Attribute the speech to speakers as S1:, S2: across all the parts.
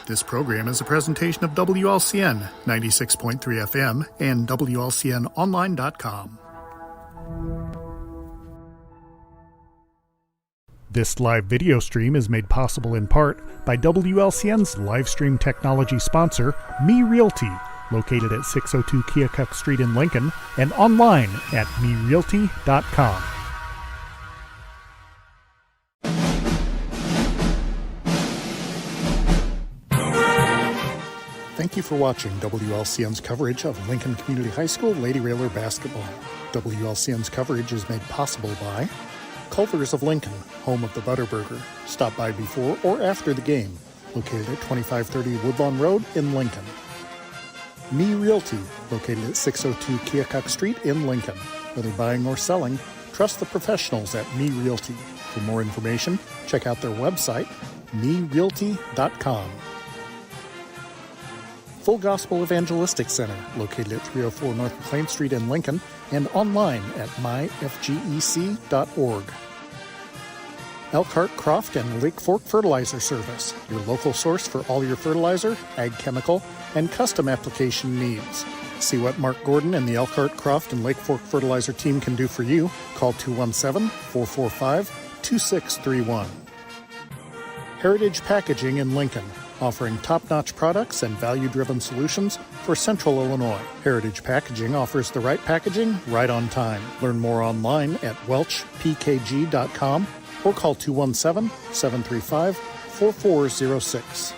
S1: This program is a presentation of WLCN 96.3 FM and WLCNonline.com. This live video stream is made possible in part by WLCN's live stream technology sponsor, Me Realty, located at 602 Keokuk Street in Lincoln and online at merealty.com. Thank you for watching WLCN's coverage of Lincoln Community High School Lady Railer basketball. WLCN's coverage is made possible by Culver's of Lincoln, home of the Butterburger. Stop by before or after the game, located at 2530 Woodlawn Road in Lincoln. Me Realty, located at 602 Keokuk Street in Lincoln. Whether buying or selling, trust the professionals at Me Realty. For more information, check out their website, merealty.com. Full Gospel Evangelistic Center, located at 304 North McLean Street in Lincoln, and online at myfgec.org. Elkhart, Croft, and Lake Fork Fertilizer Service, your local source for all your fertilizer, ag chemical, and custom application needs. See what Mark Gordon and the Elkhart, Croft, and Lake Fork Fertilizer team can do for you. Call 217-445-2631. Heritage Packaging in Lincoln, offering top-notch products and value-driven solutions for Central Illinois. Heritage Packaging offers the right packaging right on time. Learn more online at welchpkg.com or call 217-735-4406.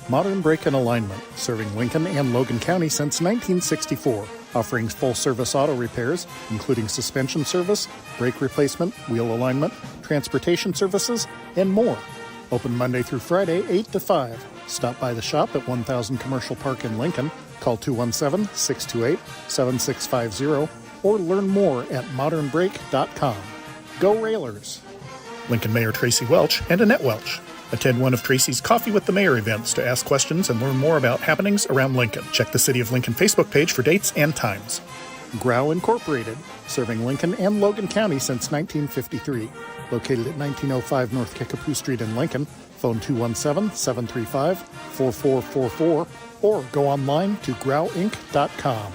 S1: Modern Brake and Alignment, serving Lincoln and Logan County since 1964, offering full-service auto repairs, including suspension service, brake replacement, wheel alignment, transportation services, and more. Open Monday through Friday, 8 to 5. Stop by the shop at 1000 Commercial Park in Lincoln. Call 217-628-7650 or learn more at modernbrake.com. Go Railers! Lincoln Mayor Tracy Welch and Annette Welch. Attend one of Tracy's Coffee with the Mayor events to ask questions and learn more about happenings around Lincoln. Check the City of Lincoln Facebook page for dates and times. Grau Incorporated, serving Lincoln and Logan County since 1953. Located at 1905 North Kickapoo Street in Lincoln. Phone 217-735-4444 or go online to grauinc.com.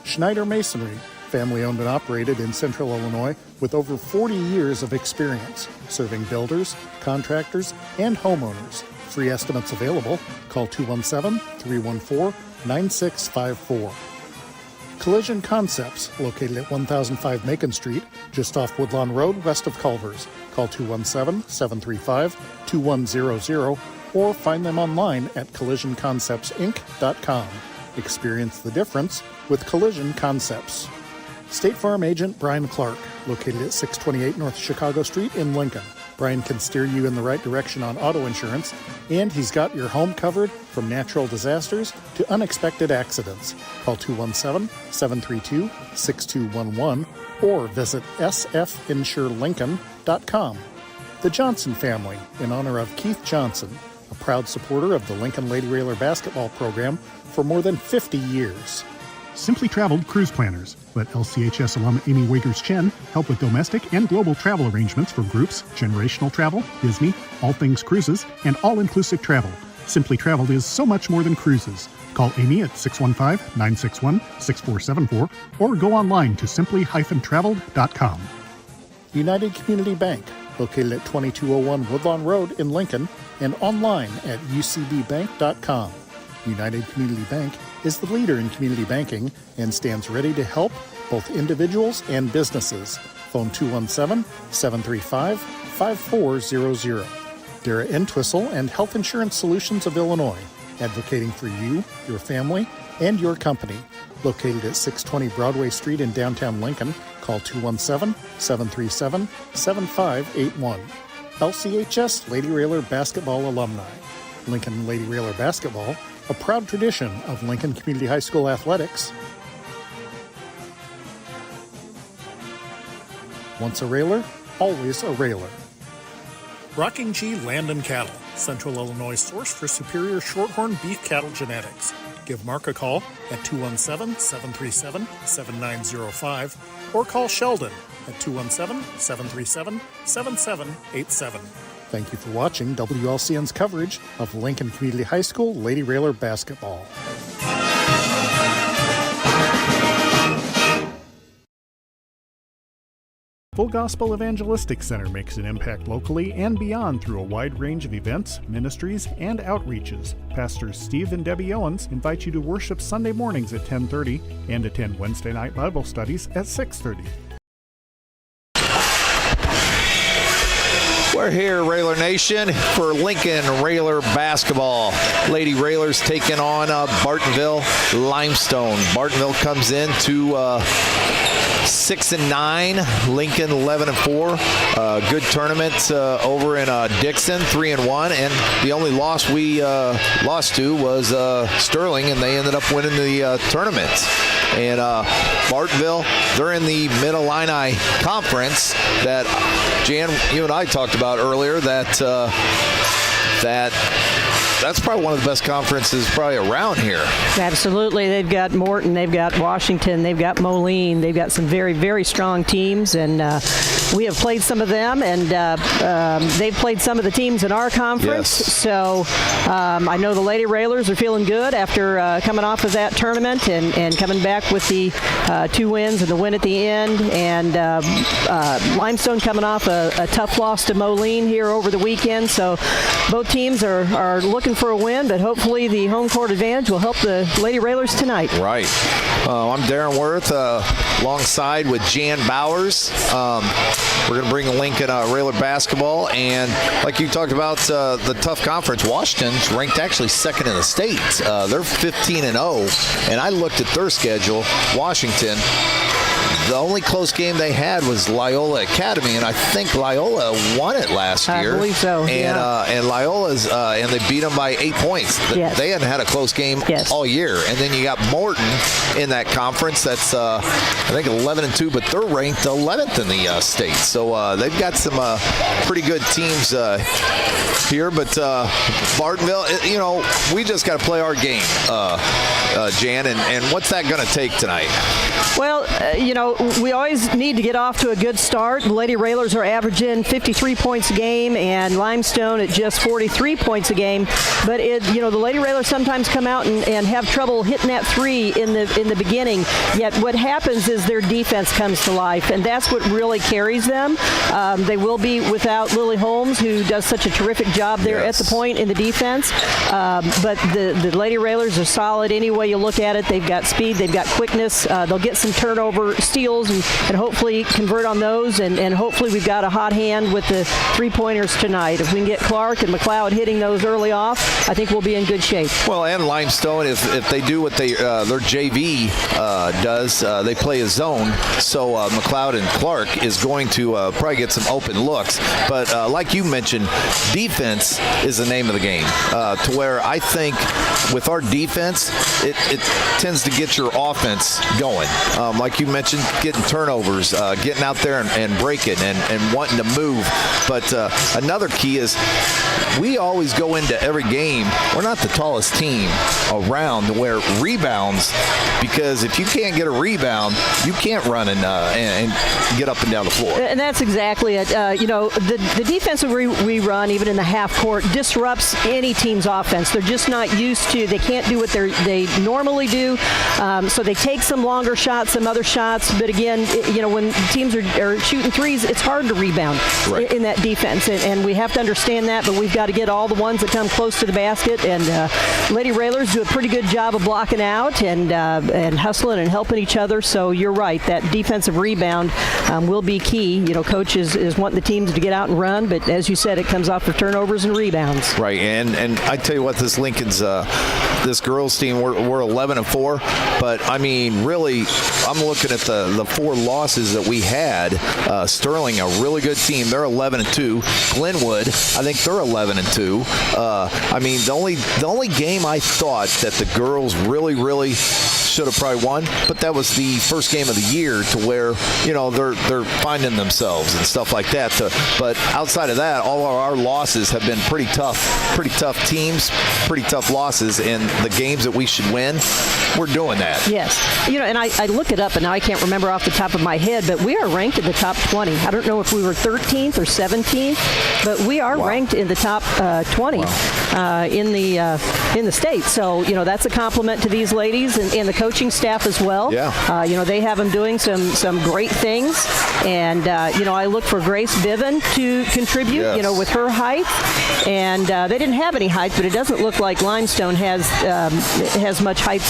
S1: Schneider Masonry, family owned and operated in Central Illinois with over 40 years of experience, serving builders, contractors, and homeowners. Free estimates available. Call 217-314-9654. Collision Concepts, located at 1005 Macon Street, just off Woodlawn Road, west of Culver's. Call 217-735-2100 or find them online at collisionconceptsinc.com. Experience the difference with Collision Concepts. State Farm Agent Brian Clark, located at 628 North Chicago Street in Lincoln. Brian can steer you in the right direction on auto insurance, and he's got your home covered from natural disasters to unexpected accidents. Call 217-732-6211 or visit sfinsurelincoln.com. The Johnson family, in honor of Keith Johnson, a proud supporter of the Lincoln Lady Railer basketball program for more than 50 years. Simply Traveled Cruise Planners. Let LCHS alum Amy Wagers-Chen help with domestic and global travel arrangements for groups, generational travel, Disney, all things cruises, and all-inclusive travel. Simply Traveled is so much more than cruises. Call Amy at 615-961-6474 or go online to simply-traveled.com. United Community Bank, located at 2201 Woodlawn Road in Lincoln and online at ucbbank.com. United Community Bank is the leader in community banking and stands ready to help both individuals and businesses. Phone 217-735-5400. Dara Entwistle and Health Insurance Solutions of Illinois, advocating for you, your family, and your company. Located at 620 Broadway Street in downtown Lincoln, call 217-737-7581. LCHS Lady Railer Basketball Alumni. Lincoln Lady Railer Basketball, a proud tradition of Lincoln Community High School athletics. Once a railer, always a railer. Rocking G Land and Cattle, Central Illinois source for superior shorthorn beef cattle genetics. Give Mark a call at 217-737-7905 or call Sheldon at 217-737-7787. Thank you for watching WLCN's coverage of Lincoln Community High School Lady Railer basketball. Full Gospel Evangelistic Center makes an impact locally and beyond through a wide range of events, ministries, and outreaches. Pastors Steve and Debbie Owens invite you to worship Sunday mornings at 10:30 and attend Wednesday night Bible studies at 6:30.
S2: We're here, Railer Nation, for Lincoln Railer basketball. Lady Railers taking on Bartonville Limestone. Bartonville comes in to 6-9, Lincoln 11-4. Good tournament over in Dixon, 3-1, and the only loss we lost to was Sterling, and they ended up winning the tournament. And Bartonville, they're in the Mid-Illini Conference that Jan, you and I talked about earlier. That's probably one of the best conferences probably around here.
S3: Absolutely. They've got Morton, they've got Washington, they've got Moline. They've got some very, very strong teams, and we have played some of them, and they've played some of the teams in our conference.
S2: Yes.
S3: So I know the Lady Railers are feeling good after coming off of that tournament and coming back with the 2 wins and the win at the end. And Limestone coming off a tough loss to Moline here over the weekend. So both teams are looking for a win, but hopefully the home court advantage will help the Lady Railers tonight.
S2: Right. I'm Darren Worth alongside with Jan Bowers. We're going to bring Lincoln Railer basketball, and like you talked about, the tough conference, Washington's ranked actually second in the state. They're 15-0, and I looked at their schedule. Washington, the only close game they had was Loyola Academy, and I think Loyola won it last year.
S3: I believe so.
S2: And Loyola's and they beat them by 8 points.
S3: Yes.
S2: They hadn't had a close game all year. And then you got Morton in that conference. That's I think 11-2, but they're ranked 11th in the state. So they've got some pretty good teams here. But Bartonville, we just got to play our game, Jan. And what's that going to take tonight?
S3: Well, we always need to get off to a good start. The Lady Railers are averaging 53 points a game, and Limestone at just 43 points a game. But the Lady Railers sometimes come out and have trouble hitting that 3 in the beginning. Yet what happens is their defense comes to life, and that's what really carries them. They will be without Lily Holmes, who does such a terrific job there at the point in the defense. But the Lady Railers are solid any way you look at it. They've got speed, they've got quickness. They'll get some turnover steals and hopefully convert on those, and hopefully we've got a hot hand with the 3-pointers tonight. If we can get Clark and McLeod hitting those early off, I think we'll be in good shape. Well,
S2: and Limestone, if they do what their JV does, they play a zone, so McLeod and Clark is going to probably get some open looks. But like you mentioned, defense is the name of the game, to where I think with our defense, it tends to get your offense going. Like you mentioned, getting turnovers, getting out there and breaking and wanting to move. But another key is we always go into every game, we're not the tallest team around, where rebounds, because if you can't get a rebound, you can't run and get up and down the floor.
S3: And that's exactly it. The defense that we run, even in the half court, disrupts any team's offense. They're just not used to, they can't do what they normally do. So they take some longer shots, some other shots. But again, when teams are shooting threes, it's hard to rebound in that defense. And we have to understand that, but we've got to get all the ones that come close to the basket. And Lady Railers do a pretty good job of blocking out and hustling and helping each other. So you're right, that defensive rebound will be key. Coach is wanting the teams to get out and run, but as you said, it comes off for turnovers and rebounds.
S2: Right, and I tell you what, this Lincoln's this girls team, we're 11-4, but I mean, really, I'm looking at the 4 losses that we had. Sterling, a really good team, they're 11-2. Glenwood, I think they're 11-2. I mean, the only game I thought that the girls really should have probably won, but that was the first game of the year, to where they're finding themselves and stuff like that. But outside of that, all of our losses have been pretty tough teams, pretty tough losses in the games that we should win. we're doing that.
S3: Yes. And I look it up, and now I can't remember off the top of my head, but we are ranked in the top 20. I don't know if we were 13th or 17th, but we are ranked in the top 20 in the state. So, that's a compliment to these ladies and the coaching staff as well.
S2: Yeah.
S3: They have them doing some great things. And, I look for Grace Biven to contribute,
S2: yes.
S3: with her height. And they didn't have any height, but it doesn't look like Limestone has much height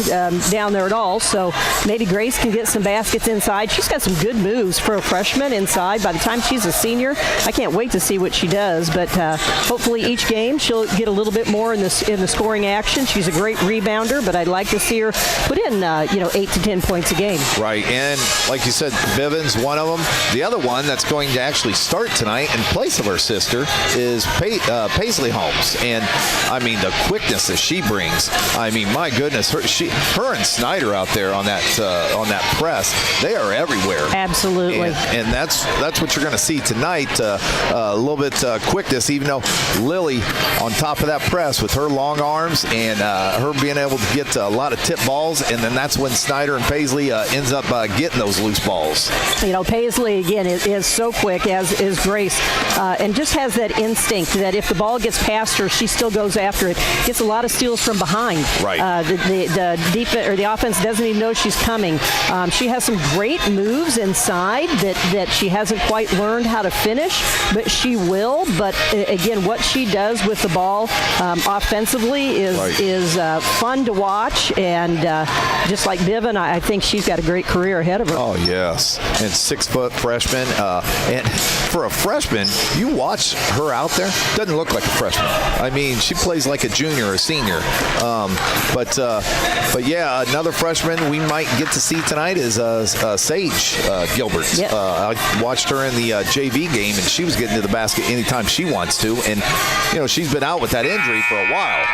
S3: down there at all. So maybe Grace can get some baskets inside. She's got some good moves for a freshman inside. By the time she's a senior, I can't wait to see what she does. But hopefully each game she'll get a little bit more in the scoring action. She's a great rebounder, but I'd like to see her put in 8 to 10 points a game.
S2: Right, and like you said, Biven's one of them. The other one that's going to actually start tonight in place of her sister is Paisley Holmes. And, the quickness that she brings, my goodness, her and Snyder out there on that press, they are everywhere.
S3: Absolutely.
S2: And that's what you're going to see tonight, a little bit quickness, even though Lily on top of that press with her long arms and her being able to get a lot of tip balls, and then that's when Snyder and Paisley ends up getting those loose balls.
S3: Paisley, again, is so quick, as is Grace, and just has that instinct that if the ball gets past her, she still goes after it. Gets a lot of steals from behind.
S2: Right.
S3: The defense or the offense doesn't even know she's coming. She has some great moves inside that she hasn't quite learned how to finish, but she will. But again, what she does with the ball offensively is fun to watch, and just like Biven, I think she's got a great career ahead of her.
S2: Oh, yes. And 6-foot freshman. And for a freshman, you watch her out there, doesn't look like a freshman. She plays like a junior or senior. But yeah, another freshman we might get to see tonight is Sage Gilbert.
S3: Yep.
S2: I watched her in the JV game, and she was getting to the basket anytime she wants to. And, she's been out with that injury for a while.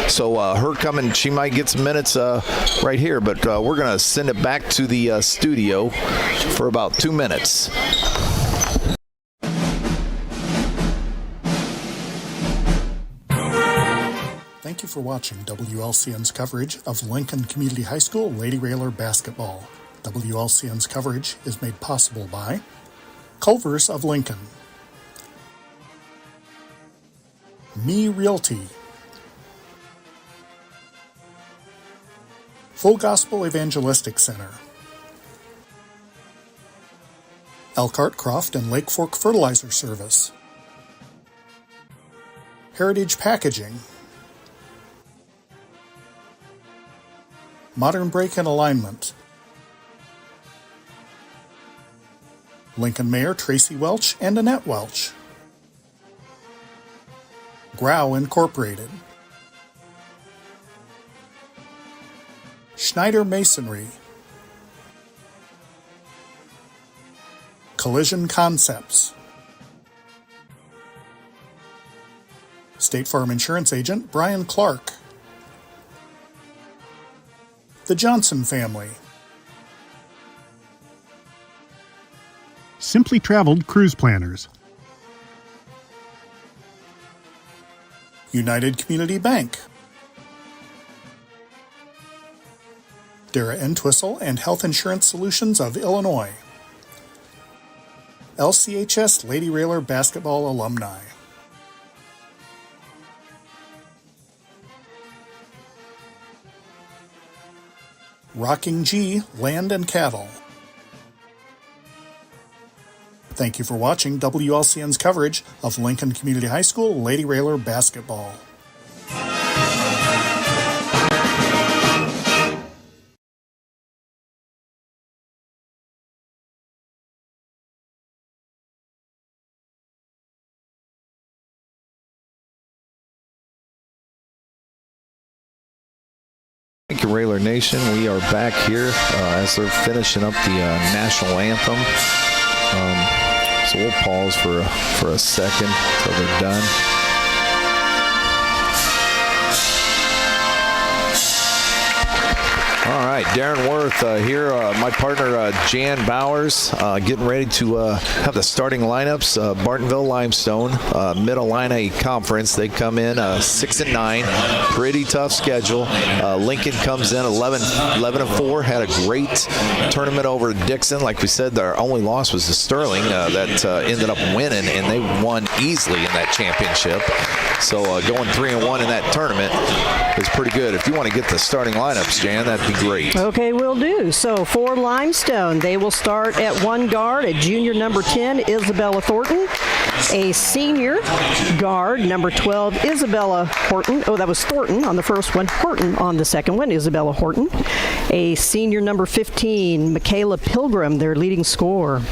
S2: So her coming, she might get some minutes right here. But we're going to send it back to the studio for about 2 minutes.
S1: Thank you for watching WLCN's coverage of Lincoln Community High School Lady Railer basketball. WLCN's coverage is made possible by Culver's of Lincoln, Me Realty, Full Gospel Evangelistic Center, Elkhart Croft and Lake Fork Fertilizer Service, Heritage Packaging, Modern Brake and Alignment, Lincoln Mayor Tracy Welch and Annette Welch, Grau Incorporated, Schneider Masonry, Collision Concepts, State Farm Insurance Agent Brian Clark, The Johnson Family, Simply Traveled Cruise Planners, United Community Bank, Dara Entwistle and Health Insurance Solutions of Illinois, LCHS Lady Railer Basketball Alumni, Rocking G Land and Cattle. Thank you for watching WLCN's coverage of Lincoln Community High School Lady Railer basketball.
S2: Thank you, Railer Nation. We are back here as they're finishing up the national anthem. So we'll pause for a second until they're done. All right, Darren Worth here. My partner Jan Bowers getting ready to have the starting lineups. Bartonville Limestone, Mid-Illini Conference. They come in 6-9. Pretty tough schedule. Lincoln comes in 11-4. Had a great tournament over Dixon. Like we said, their only loss was to Sterling that ended up winning, and they won easily in that championship. So going 3-1 in that tournament is pretty good. If you want to get the starting lineups, Jan, that'd be great.
S3: Okay, will do. So for Limestone, they will start at one guard, a junior number 10, Isabella Thornton. A senior guard, number 12, Isabella Horton. Oh, that was Thornton on the first one. Horton on the second one, Isabella Horton. A senior number 15, Michaela Pilgrim, their leading scorer.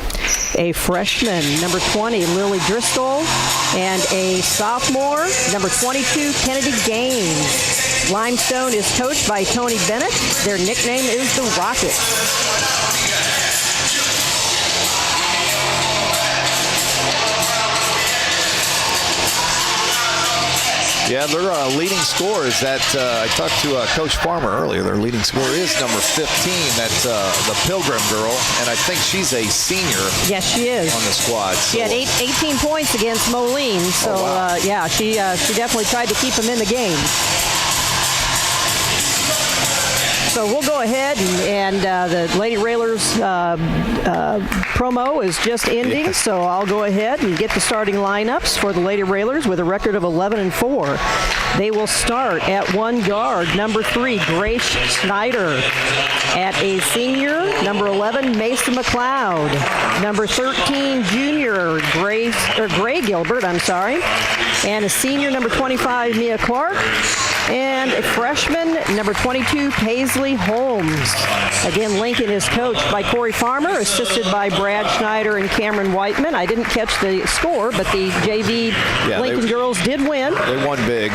S3: A freshman, number 20, Lily Driscoll. And a sophomore, number 22, Kennedy Gaines. Limestone is coached by Tony Bennett. Their nickname is the Rockets.
S2: Yeah, their leading scorer is that, I talked to Coach Farmer earlier, their leading scorer is number 15, that's the Pilgrim girl, and I think she's a senior.
S3: Yes, she is.
S2: On the squad. So.
S3: She had 18 points against Moline, so
S2: wow.
S3: yeah, she definitely tried to keep him in the game. So we'll go ahead and the Lady Railers promo is just ending. Yeah. So I'll go ahead and get the starting lineups for the Lady Railers with a record of 11-4. They will start at one guard, number 3, Grace Schneider. At a senior, number 11, Mason McLeod. Number 13, junior, Gray Gilbert, And a senior, number 25, Mia Clark. And a freshman, number 22, Paisley Holmes. Again, Lincoln is coached by Corey Farmer, assisted by Brad Schneider and Cameron Whiteman. I didn't catch the score, but the JV Lincoln girls did win.
S2: They won big.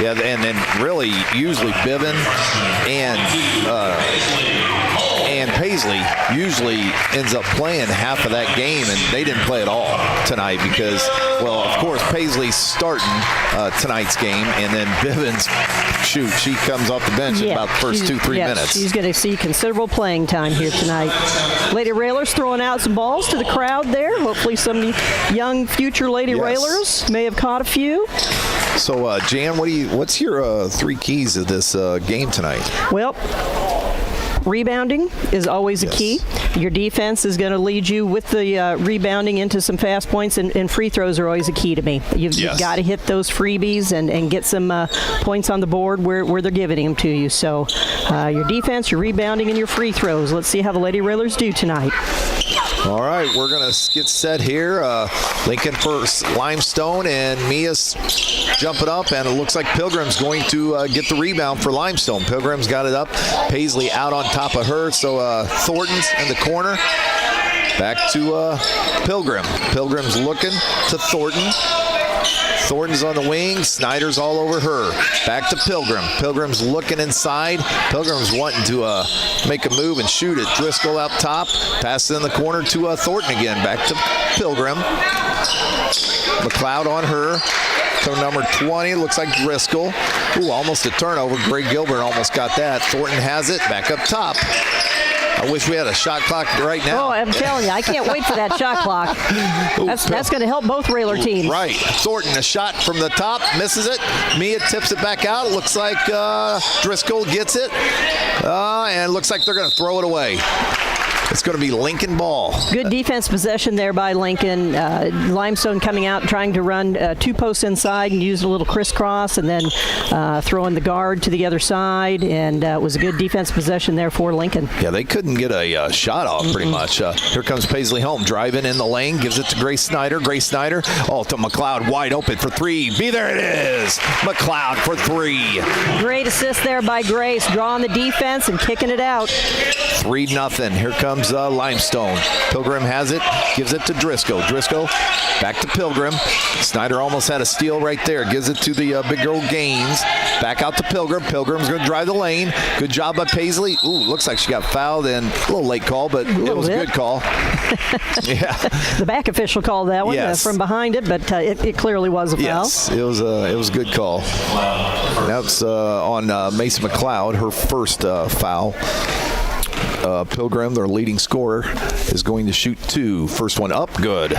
S2: Yeah, and then really usually Biven and Paisley usually ends up playing half of that game, and they didn't play at all tonight because, well, of course, Paisley's starting tonight's game, and then Biven's, she comes off the bench in about the first 2-3 minutes.
S3: She's going to see considerable playing time here tonight. Lady Railers throwing out some balls to the crowd there. Hopefully some young future Lady Railers may have caught a few.
S2: So, Jan, what's your 3 keys of this game tonight?
S3: Well, rebounding is always a key. Your defense is going to lead you with the rebounding into some fast points, and free throws are always a key to me. You've got to hit those freebies and get some points on the board where they're giving them to you. So your defense, your rebounding, and your free throws. Let's see how the Lady Railers do tonight.
S2: All right, we're going to get set here. Lincoln first, Limestone, and Mia's jumping up, and it looks like Pilgrim's going to get the rebound for Limestone. Pilgrim's got it up. Paisley out on top of her, so Thornton's in the corner. Back to Pilgrim. Pilgrim's looking to Thornton. Thornton's on the wing. Snyder's all over her. Back to Pilgrim. Pilgrim's looking inside. Pilgrim's wanting to make a move and shoot it. Driscoll up top. Pass it in the corner to Thornton again. Back to Pilgrim. McLeod on her. So number 20, looks like Driscoll. Ooh, almost a turnover. Gray Gilbert almost got that. Thornton has it. Back up top. I wish we had a shot clock right now.
S3: Oh, I'm telling you, I can't wait for that shot clock. That's going to help both Railer teams.
S2: Right. Thornton, a shot from the top, misses it. Mia tips it back out. It looks like Driscoll gets it. And it looks like they're going to throw it away. It's going to be Lincoln ball.
S3: Good defense possession there by Lincoln. Limestone coming out, trying to run 2 posts inside and use a little crisscross, and then throwing the guard to the other side. And it was a good defense possession there for Lincoln.
S2: Yeah, they couldn't get a shot off pretty much. Here comes Paisley home, driving in the lane, gives it to Grace Snyder. Grace Snyder, to McLeod, wide open for 3. There it is. McLeod for 3.
S3: Great assist there by Grace, drawing the defense and kicking it out.
S2: 3-0. Here comes comes Limestone. Pilgrim has it, gives it to Driscoll. Driscoll back to Pilgrim. Snyder almost had a steal right there. Gives it to the big girl Gaines. Back out to Pilgrim. Pilgrim's going to drive the lane. Good job by Paisley. Ooh, looks like she got fouled, and a little late call, but it was a good call. Yeah.
S3: The back official called that one from behind it, but it clearly was a foul.
S2: Yes, it was a good call. That's on Mason McLeod, her first foul. Pilgrim, their leading scorer, is going to shoot 2. First one up, good.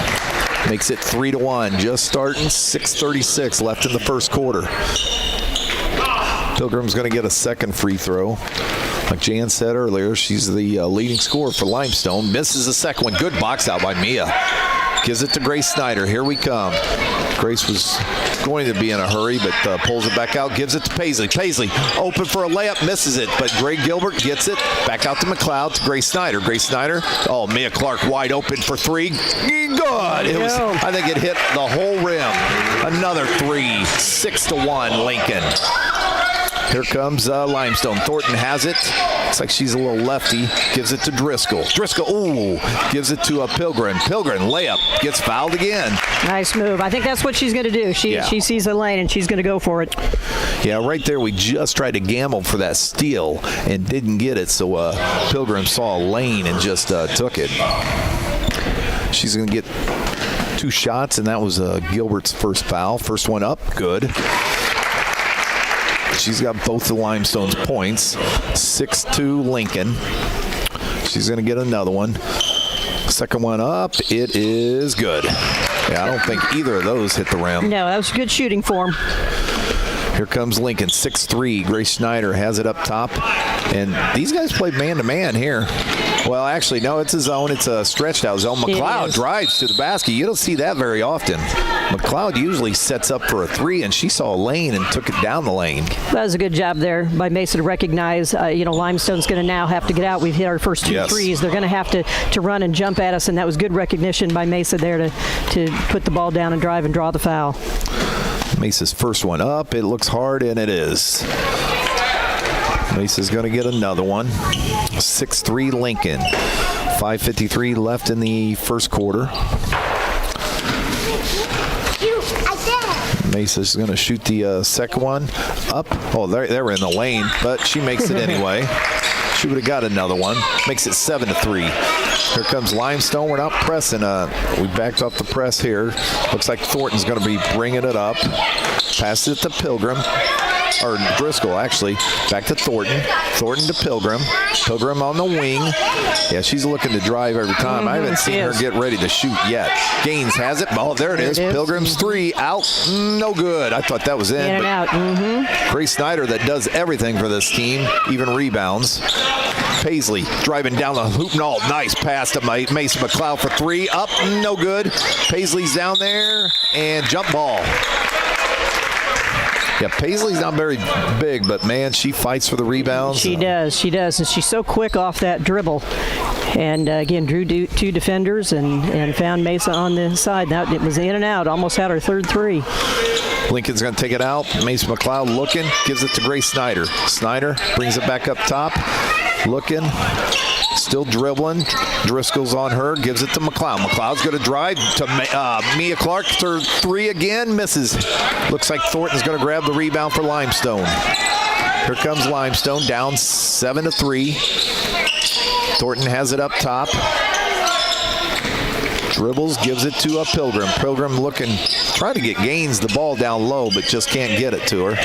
S2: Makes it 3-1. Just starting, 6:36 left in the first quarter. Pilgrim's going to get a second free throw. Like Jan said earlier, she's the leading scorer for Limestone. Misses the second one. Good box out by Mia. Gives it to Grace Snyder. Here we come. Grace was going to be in a hurry, but pulls it back out. Gives it to Paisley. Paisley open for a layup. Misses it, but Greg Gilbert gets it. Back out to McLeod to Grace Snyder. Grace Snyder. Oh, Mia Clark wide open for 3. Good. It was, I think it hit the whole rim. Another 3. 6-1 Lincoln. Here comes Limestone. Thornton has it. Looks like she's a little lefty. Gives it to Driscoll. Driscoll, ooh, gives it to Pilgrim. Pilgrim, layup. Gets fouled again.
S3: Nice move. I think that's what she's going to do. She sees a lane, and she's going to go for it.
S2: Yeah, right there we just tried to gamble for that steal and didn't get it. So Pilgrim saw a lane and just took it. She's going to get 2 shots, and that was Gilbert's first foul. First one up, good. She's got both the Limestone's points. 6-2 Lincoln. She's going to get another one. Second one up. It is good. Yeah, I don't think either of those hit the rim.
S3: No, that was good shooting for him.
S2: Here comes Lincoln, 6'3". Grace Snyder has it up top. And these guys play man-to-man here. Well, actually, no, it's a zone. It's a stretched-out zone. McLeod drives to the basket. You don't see that very often. McLeod usually sets up for a 3, and she saw a lane and took it down the lane.
S3: That was a good job there by Mason to recognize, Limestone's going to now have to get out. We've hit our first 2 threes. They're going to have to run and jump at us, and that was good recognition by Mesa there to put the ball down and drive and draw the foul.
S2: Mesa's first one up. It looks hard, and it is. Mesa's going to get another one. 6-3 Lincoln. 5:53 left in the first quarter. Mesa's going to shoot the second one up. Oh, they're in the lane, but she makes it anyway. She would have got another one. Makes it 7-3. Here comes Limestone. We're not pressing. We backed off the press here. Looks like Thornton's going to be bringing it up. Passes it to Pilgrim. Or Driscoll, actually. Back to Thornton. Thornton to Pilgrim. Pilgrim on the wing. Yeah, she's looking to drive every time. I haven't seen her get ready to shoot yet. Gaines has it. Oh, there it is. Pilgrim's 3 out. No good. I thought that was in.
S3: In and out.
S2: Grace Snyder that does everything for this team, even rebounds. Paisley driving down the hoop. No, nice pass to Mason McLeod for 3. Up, no good. Paisley's down there, and jump ball. Yeah, Paisley's not very big, but, man, she fights for the rebounds.
S3: She does, and she's so quick off that dribble. And, again, drew 2 defenders and found Mesa on the side. Now it was in and out, almost had her third 3.
S2: Lincoln's going to take it out. Mason McLeod looking, gives it to Grace Snyder. Snyder brings it back up top, looking, still dribbling. Driscoll's on her, gives it to McLeod. McLeod's going to drive to Mia Clark. Her 3 again, misses. Looks like Thornton's going to grab the rebound for Limestone. Here comes Limestone, down 7-3. Thornton has it up top. Dribbles, gives it to Pilgrim. Pilgrim looking, trying to get Gaines the ball down low, but just can't get it to her.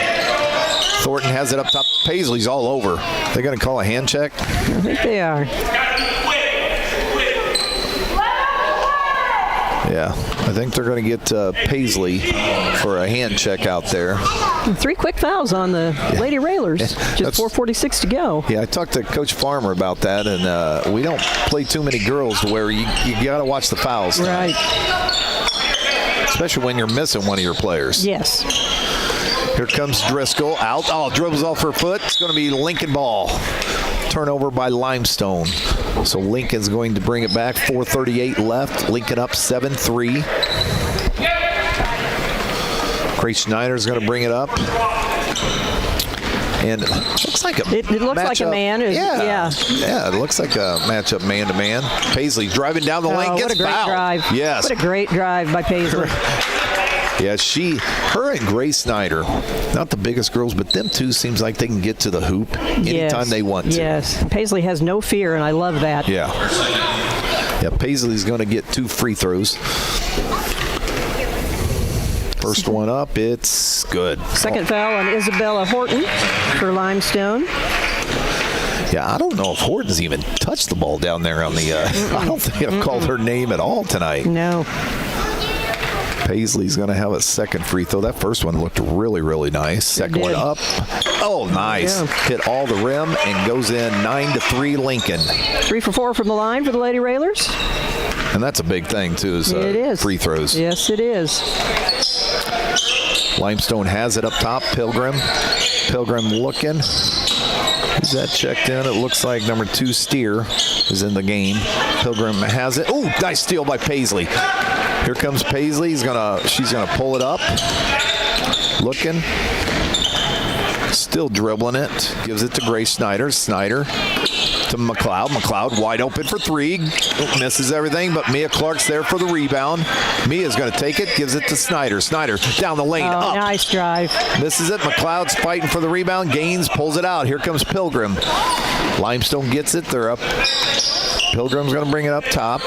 S2: Thornton has it up top. Paisley's all over. They're going to call a hand check?
S3: I think they are.
S2: Yeah, I think they're going to get Paisley for a hand check out there.
S3: 3 quick fouls on the Lady Railers. Just 4:46 to go.
S2: Yeah, I talked to Coach Farmer about that, and we don't play too many girls to where you got to watch the fouls.
S3: Right.
S2: Especially when you're missing one of your players.
S3: Yes.
S2: Here comes Driscoll out. Oh, dribbles off her foot. It's going to be Lincoln ball. Turnover by Limestone. So Lincoln's going to bring it back. 4:38 left. Lincoln up 7-3. Grace Snyder's going to bring it up. And it looks like a
S3: It looks like a man.
S2: Yeah, it looks like a matchup man-to-man. Paisley driving down the lane, gets
S3: what a great
S2: fouled.
S3: drive.
S2: Yes.
S3: What a great drive by Paisley.
S2: Yeah, her and Grace Snyder, not the biggest girls, but them two seems like they can get to the hoop anytime they want to.
S3: Yes, Paisley has no fear, and I love that.
S2: Yeah. Yeah, Paisley's going to get 2 free throws. First one up, it's good.
S3: Second foul on Isabella Horton for Limestone.
S2: Yeah, I don't know if Horton's even touched the ball down there on the I don't think I've called her name at all tonight.
S3: No.
S2: Paisley's going to have a second free throw. That first one looked really, really nice. Second one up. Oh, nice.
S3: Yeah.
S2: Hit all the rim and goes in 9-3 Lincoln.
S3: 3 for 4 from the line for the Lady Railers.
S2: And that's a big thing, too, is
S3: It is.
S2: free throws.
S3: Yes, it is.
S2: Limestone has it up top. Pilgrim looking. Who's that checked in? It looks like number 2, Steer, is in the game. Pilgrim has it. Oh, nice steal by Paisley. Here comes Paisley. She's gonna pull it up. Looking. Still dribbling it. Gives it to Grace Snyder. Snyder to McLeod. McLeod wide open for 3. Misses everything, but Mia Clark's there for the rebound. Mia's going to take it. Gives it to Snyder. Snyder down the lane. Up.
S3: Nice drive.
S2: Misses it. McLeod's fighting for the rebound. Gaines pulls it out. Here comes Pilgrim. Limestone gets it. They're up. Pilgrim's going to bring it up top.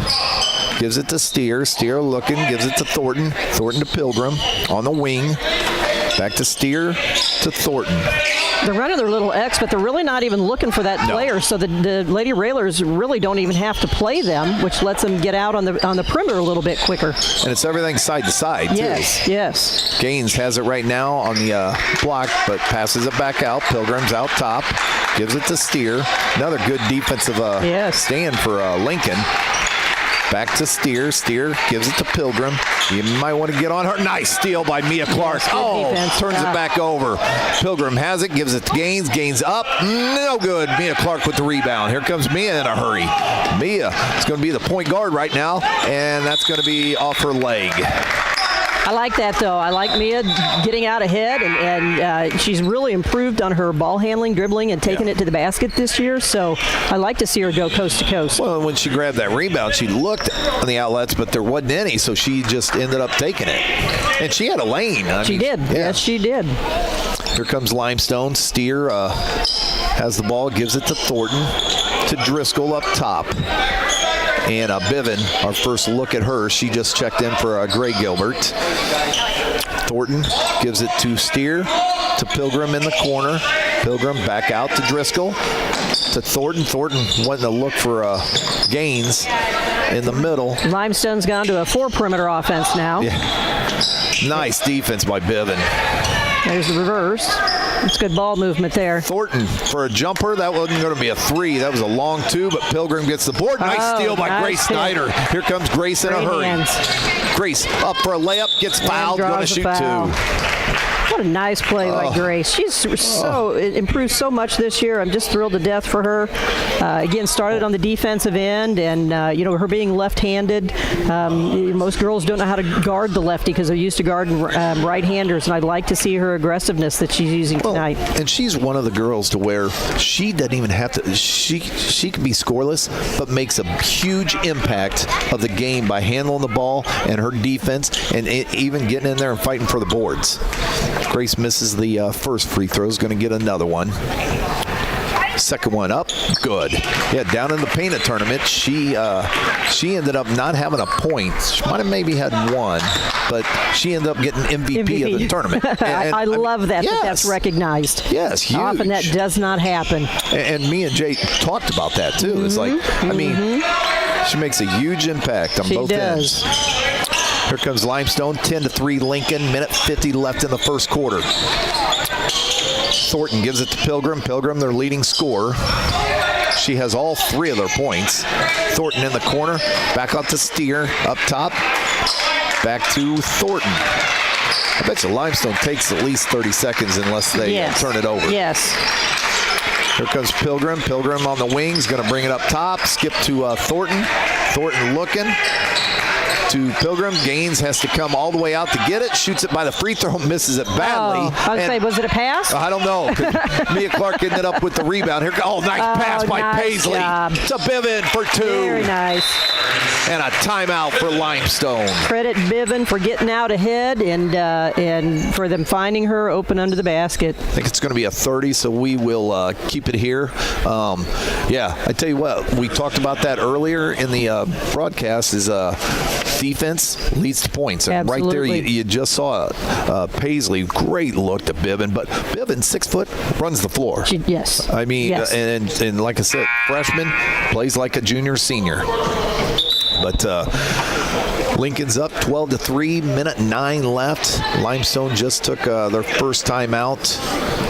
S2: Gives it to Steer. Steer looking. Gives it to Thornton. Thornton to Pilgrim on the wing. Back to Steer to Thornton.
S3: They're running their little X, but they're really not even looking for that player. So the Lady Railers really don't even have to play them, which lets them get out on the perimeter a little bit quicker.
S2: And it's everything side to side, too.
S3: Yes.
S2: Gaines has it right now on the block, but passes it back out. Pilgrim's out top. Gives it to Steer. Another good defensive stand for Lincoln. Back to Steer. Steer gives it to Pilgrim. You might want to get on her. Nice steal by Mia Clark. Turns it back over. Pilgrim has it. Gives it to Gaines. Gaines up. No good. Mia Clark with the rebound. Here comes Mia in a hurry. Mia is going to be the point guard right now, and that's going to be off her leg.
S3: I like that, though. I like Mia getting out ahead, and she's really improved on her ball handling, dribbling, and taking it to the basket this year. So I like to see her go coast to coast.
S2: Well, when she grabbed that rebound, she looked on the outlets, but there wasn't any, so she just ended up taking it. And she had a lane.
S3: She did. Yeah. Yes, she did.
S2: Here comes Limestone. Steer has the ball, gives it to Thornton, to Driscoll up top. And Biven, our first look at her, she just checked in for Gray Gilbert. Thornton gives it to Steer, to Pilgrim in the corner. Pilgrim back out to Driscoll, to Thornton. Thornton wanting to look for Gaines in the middle.
S3: Limestone's gone to a 4-perimeter offense now.
S2: Yeah. Nice defense by Biven.
S3: There's the reverse. It's good ball movement there.
S2: Thornton for a jumper. That wasn't going to be a 3. That was a long 2, but Pilgrim gets the board. Nice steal by Grace Snyder. Here comes Grace in a hurry. Grace up for a layup. Gets fouled. Going to shoot 2.
S3: What a nice play by Grace. She's improved so much this year. I'm just thrilled to death for her. Again, started on the defensive end, and her being left-handed. Most girls don't know how to guard the lefty because they're used to guarding right-handers, and I'd like to see her aggressiveness that she's using tonight.
S2: And she's one of the girls to where she doesn't even have to. She can be scoreless, but makes a huge impact of the game by handling the ball and her defense, and even getting in there and fighting for the boards. Grace misses the first free throw. Is going to get another one. Second one up, good. Yeah, down in the Painted tournament, she ended up not having a point. She might have maybe had one, but she ended up getting MVP of the tournament. And
S3: I love that, that's recognized.
S2: Yes, huge. Often
S3: that does not happen.
S2: And me and Jay talked about that too. Mm-hmm. It's like, I mean, she makes a huge impact on both ends. Here comes Limestone, 10-3 Lincoln, minute 50 left in the first quarter. Thornton gives it to Pilgrim. Pilgrim, their leading scorer. She has all 3 of their points. Thornton in the corner, back up to Steer, up top, back to Thornton. I bet you Limestone takes at least 30 seconds unless they turn it over.
S3: Yes.
S2: Here comes Pilgrim. Pilgrim on the wings, going to bring it up top, skip to Thornton. Thornton looking. to Pilgrim. Gaines has to come all the way out to get it. Shoots it by the free throw, misses it badly.
S3: Oh, I was say, was it a pass?
S2: I don't know. Mia Clark ended up with the rebound. Here, nice pass by
S3: nice
S2: Paisley
S3: job.
S2: to Bivin for 2.
S3: Very nice.
S2: And a timeout for Limestone.
S3: Credit Bivin for getting out ahead and for them finding her open under the basket.
S2: I think it's going to be a 30, so we will keep it here. I tell you what, we talked about that earlier in the broadcast is defense leads to points. And right there, you just saw Paisley, great look to Bivin, but Bivin, 6 foot, runs the floor.
S3: Yes.
S2: I mean,
S3: yes.
S2: And like I said, freshman plays like a junior, senior. But Lincoln's up 12-3, minute 9 left. Limestone just took their first time out.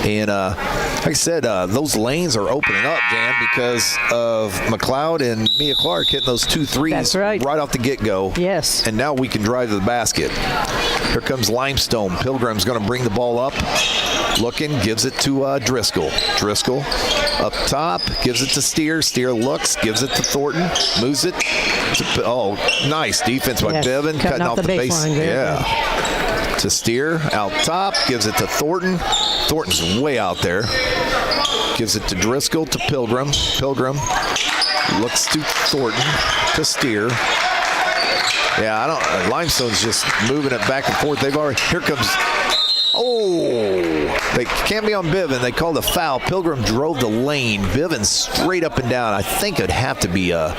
S2: And like I said, those lanes are opening up, Dan, because of McLeod and Mia Clark hitting those 2 threes.
S3: That's right
S2: off the get-go.
S3: Yes.
S2: And now we can drive to the basket. Here comes Limestone. Pilgrim's going to bring the ball up. Looking, gives it to Driscoll. Driscoll up top, gives it to Steer. Steer looks, gives it to Thornton, moves it. Nice defense by Bivin, cutting off the base. Yeah. To Steer, out top, gives it to Thornton. Thornton's way out there. Gives it to Driscoll, to Pilgrim. Pilgrim looks to Thornton, to Steer. Yeah, Limestone's just moving it back and forth. Here comes. They can't be on Bivin. They called a foul. Pilgrim drove the lane. Bivin straight up and down. I think it'd have to be the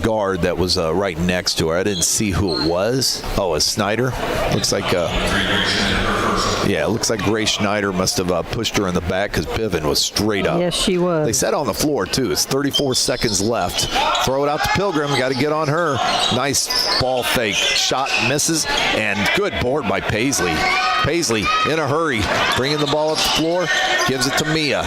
S2: guard that was right next to her. I didn't see who it was. Oh, it's Snyder. Looks like it looks like Grace Schneider must have pushed her in the back because Bivin was straight up.
S3: Yes, she was.
S2: They sat on the floor, too. It's 34 seconds left. Throw it out to Pilgrim. Got to get on her. Nice ball fake. Shot misses, and good board by Paisley. Paisley in a hurry, bringing the ball up the floor, gives it to Mia.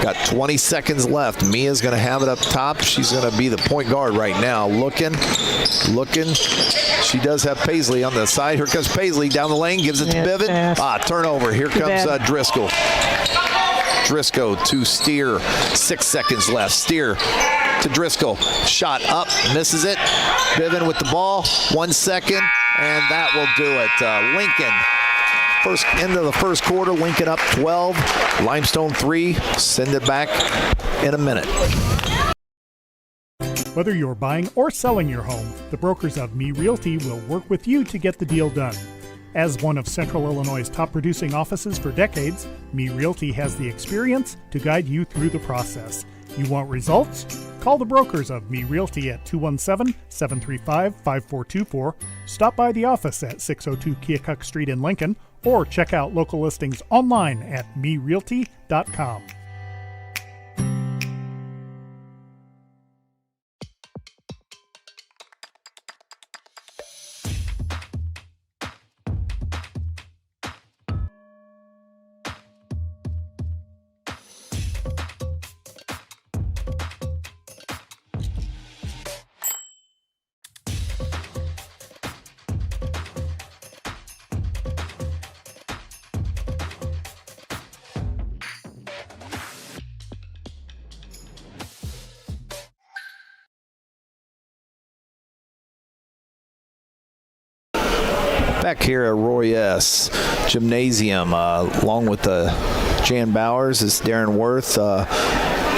S2: Got 20 seconds left. Mia's going to have it up top. She's going to be the point guard right now. Looking. She does have Paisley on the side. Here comes Paisley down the lane, gives it to Bivin. Turnover. Here comes Driscoll. Driscoll to Steer. 6 seconds left. Steer to Driscoll. Shot up, misses it. Bivin with the ball. 1 second, and that will do it. Lincoln. End of the first quarter, Lincoln up 12. Limestone 3. Send it back in a minute.
S1: Whether you're buying or selling your home, the brokers of Me Realty will work with you to get the deal done. As one of Central Illinois' top producing offices for decades, Me Realty has the experience to guide you through the process. You want results? Call the brokers of Me Realty at 217-735-5424, stop by the office at 602 Keokuk Street in Lincoln, or check out local listings online at merealty.com.
S2: Back here at Roy S. Gymnasium, along with Jan Bowers, is Darren Worth.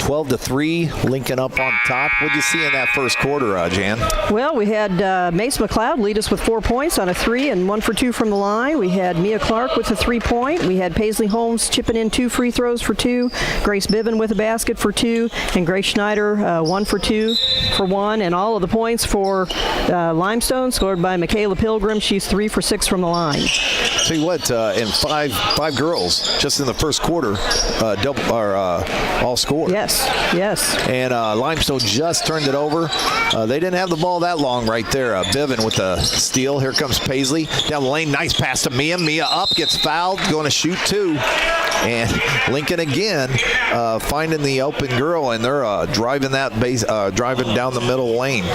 S2: 12-3, Lincoln up on top. What did you see in that first quarter, Jan?
S3: Well, we had Mace McLeod lead us with 4 points on a 3 and 1 for 2 from the line. We had Mia Clark with a 3-point. We had Paisley Holmes chipping in 2 free throws for 2. Grace Bivin with a basket for 2. And Grace Schneider 1 for 2 for 1. And all of the points for Limestone scored by Michaela Pilgrim. She's 3 for 6 from the line.
S2: Tell you what, and five girls just in the first quarter all scored.
S3: Yes.
S2: And Limestone just turned it over. They didn't have the ball that long right there. Bivin with a steal. Here comes Paisley down the lane. Nice pass to Mia. Mia up, gets fouled, going to shoot 2. And Lincoln again finding the open girl, and they're driving down the middle lane.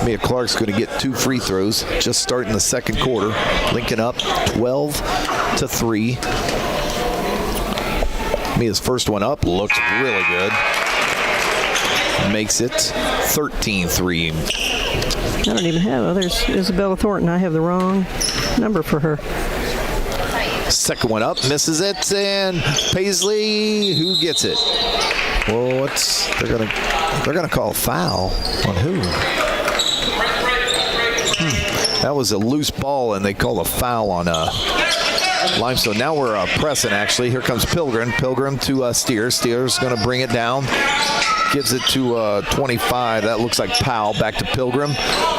S2: Mia Clark's going to get 2 free throws just starting the second quarter. Lincoln up 12-3. Mia's first one up looks really good. makes it 13-3.
S3: I don't even have. Oh, there's Isabella Thornton. I have the wrong number for her.
S2: Second one up, misses it, and Paisley, who gets it? Well, they're gonna call a foul on who? That was a loose ball, and they call a foul on Limestone. Now we're pressing, actually. Here comes Pilgrim. Pilgrim to Steer. Steer's going to bring it down. Gives it to 25. That looks like Powell. Back to Pilgrim.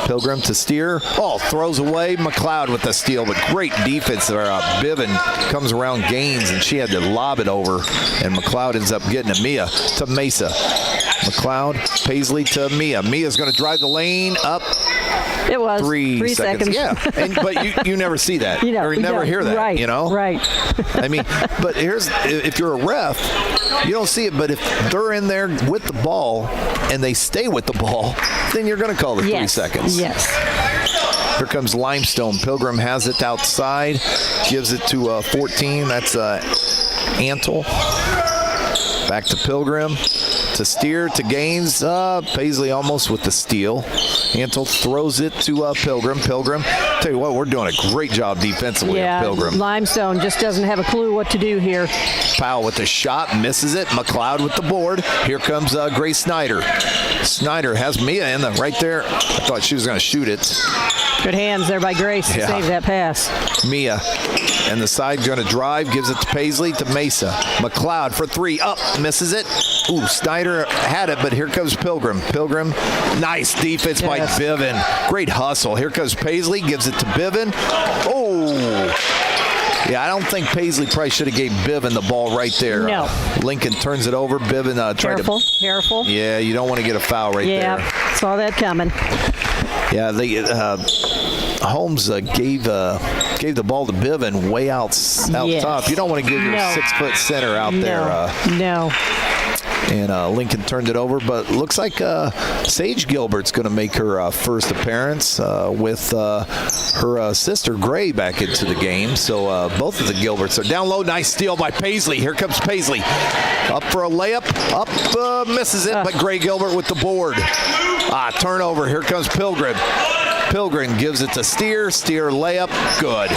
S2: Pilgrim to Steer. Oh, throws away. McLeod with the steal, but great defense there. Biven comes around Gaines, and she had to lob it over, and McLeod ends up getting it. Mia to Mesa. McLeod, Paisley to Mia. Mia's going to drive the lane up.
S3: It was
S2: 3 seconds. Yeah, but you never see that.
S3: You
S2: never hear that.
S3: Right.
S2: You know.
S3: Right.
S2: I mean, but if you're a ref, you don't see it. But if they're in there with the ball and they stay with the ball, then you're going to call the 3 seconds.
S3: Yes.
S2: Here comes Limestone. Pilgrim has it outside, gives it to 14. That's Antle. Back to Pilgrim. To Steer, to Gaines. Paisley almost with the steal. Antle throws it to Pilgrim. Pilgrim, tell you what, we're doing a great job defensively on Pilgrim.
S3: Limestone just doesn't have a clue what to do here.
S2: Powell with the shot, misses it. McLeod with the board. Here comes Grace Snyder. Snyder has Mia in right there. I thought she was going to shoot it.
S3: Good hands there by Grace to save that pass.
S2: Mia. And the side going to drive, gives it to Paisley, to Mesa. McLeod for 3, up, misses it. Ooh, Snyder had it, but here comes Pilgrim. Pilgrim, nice defense by Biven. Great hustle. Here comes Paisley, gives it to Biven. Oh, yeah, I don't think Paisley probably should have gave Biven the ball right there.
S3: No.
S2: Lincoln turns it over. Biven tried to.
S3: Careful.
S2: Yeah, you don't want to get a foul right there.
S3: Yeah, saw that coming.
S2: Yeah, Holmes gave the ball to Biven way out top. You don't want to give your 6-foot center out there.
S3: No.
S2: And Lincoln turned it over, but looks like Sage Gilbert's going to make her first appearance with her sister Gray back into the game. So both of the Gilberts are down low. Nice steal by Paisley. Here comes Paisley. Up for a layup. Up, misses it, but Gray Gilbert with the board. Turnover. Here comes Pilgrim. Pilgrim gives it to Steer. Steer layup. Good.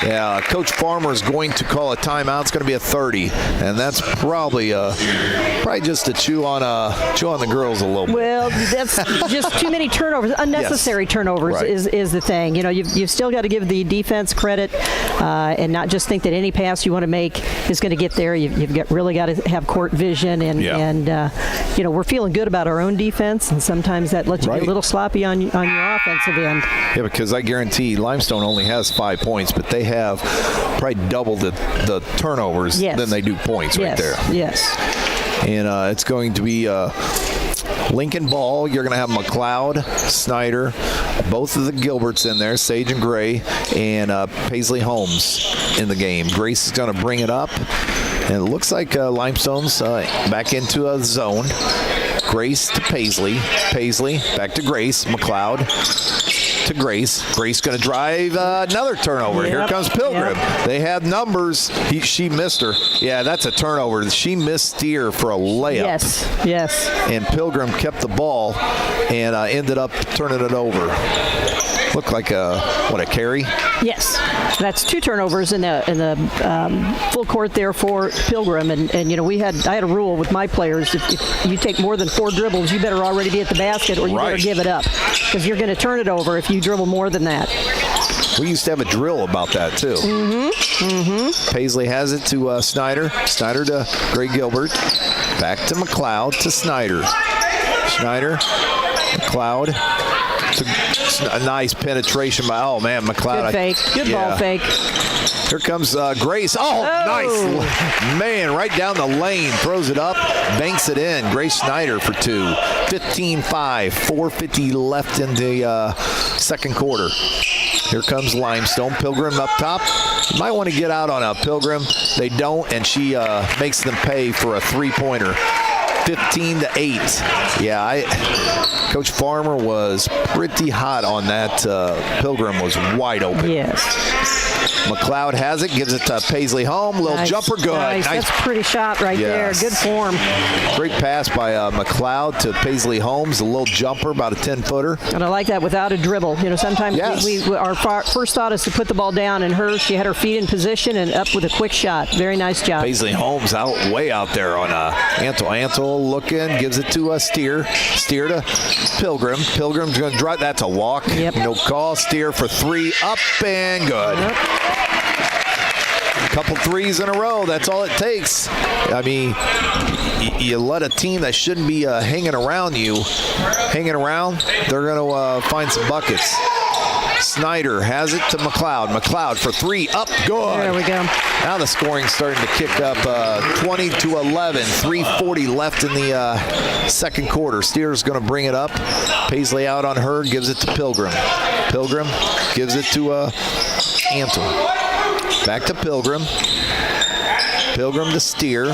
S2: Yeah, Coach Farmer is going to call a timeout. It's going to be a 30, and that's probably just to chew on the girls a little bit.
S3: Well, that's just too many turnovers, unnecessary turnovers is the thing. You know, you've still got to give the defense credit and not just think that any pass you want to make is going to get there. You've really got to have court vision, and you know, we're feeling good about our own defense, and sometimes that lets you get a little sloppy on your offensive end.
S2: Yeah, because I guarantee Limestone only has 5 points, but they have probably double the turnovers than they do points right there.
S3: Yes.
S2: And it's going to be Lincoln ball. You're going to have McLeod, Snyder, both of the Gilberts in there, Sage and Gray, and Paisley Holmes in the game. Grace is going to bring it up. And it looks like Limestone's back into a zone. Grace to Paisley. Paisley back to Grace. McLeod to Grace. Grace going to drive another turnover. Here comes Pilgrim. They have numbers. She missed her. Yeah, that's a turnover. She missed Steer for a layup.
S3: Yes.
S2: And Pilgrim kept the ball and ended up turning it over. Looked like a carry?
S3: Yes. That's 2 turnovers in the full court there for Pilgrim. And you know, I had a rule with my players. If you take more than 4 dribbles, you better already be at the basket, or you better give it up, because you're going to turn it over if you dribble more than that.
S2: We used to have a drill about that, too. Paisley has it to Snyder. Snyder to Gray Gilbert. Back to McLeod to Snyder. Snyder, McLeod. A nice penetration by, McLeod.
S3: Good fake. Good ball fake.
S2: Here comes Grace. Nice. Man, right down the lane. Throws it up. Banks it in. Grace Snyder for 2. 15-5. 4:50 left in the second quarter. Here comes Limestone. Pilgrim up top. You might want to get out on a Pilgrim. They don't, and she makes them pay for a 3-pointer. 15-8. Yeah, Coach Farmer was pretty hot on that. Pilgrim was wide open.
S3: Yes.
S2: McLeod has it, gives it to Paisley Home. Little jumper, good.
S3: Nice. That's a pretty shot right there. Good form.
S2: Great pass by McLeod to Paisley Holmes. A little jumper, about a 10-footer.
S3: And I like that without a dribble. Sometimes our first thought is to put the ball down, and she had her feet in position and up with a quick shot. Very nice job.
S2: Paisley Holmes way out there on Antle. Antle looking, gives it to Steer. Steer to Pilgrim. Pilgrim's going to drive. That's a walk.
S3: Yep.
S2: No call. Steer for 3, up and good.
S3: Yep.
S2: Couple threes in a row. That's all it takes. I mean, you let a team that shouldn't be hanging around, they're going to find some buckets. Snyder has it to McLeod. McLeod for 3, up, good.
S3: There we go.
S2: Now the scoring's starting to kick up, 20-11. 3:40 left in the second quarter. Steer's going to bring it up. Paisley out on her, gives it to Pilgrim. Pilgrim gives it to Antle. Back to Pilgrim. Pilgrim to Steer.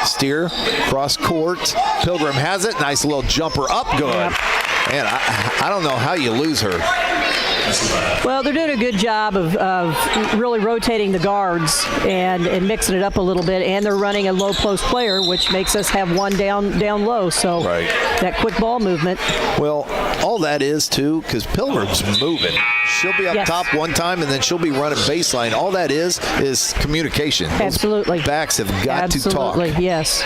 S2: Steer, cross court. Pilgrim has it. Nice little jumper up, good.
S3: Yep.
S2: Man, I don't know how you lose her.
S3: Well, they're doing a good job of really rotating the guards and mixing it up a little bit, and they're running a low post player, which makes us have one down low. So that quick ball movement.
S2: Well, all that is, too, because Pilgrim's moving. She'll be up top one time, and then she'll be running baseline. All that is communication.
S3: Absolutely.
S2: Those backs have got to talk.
S3: Absolutely, yes.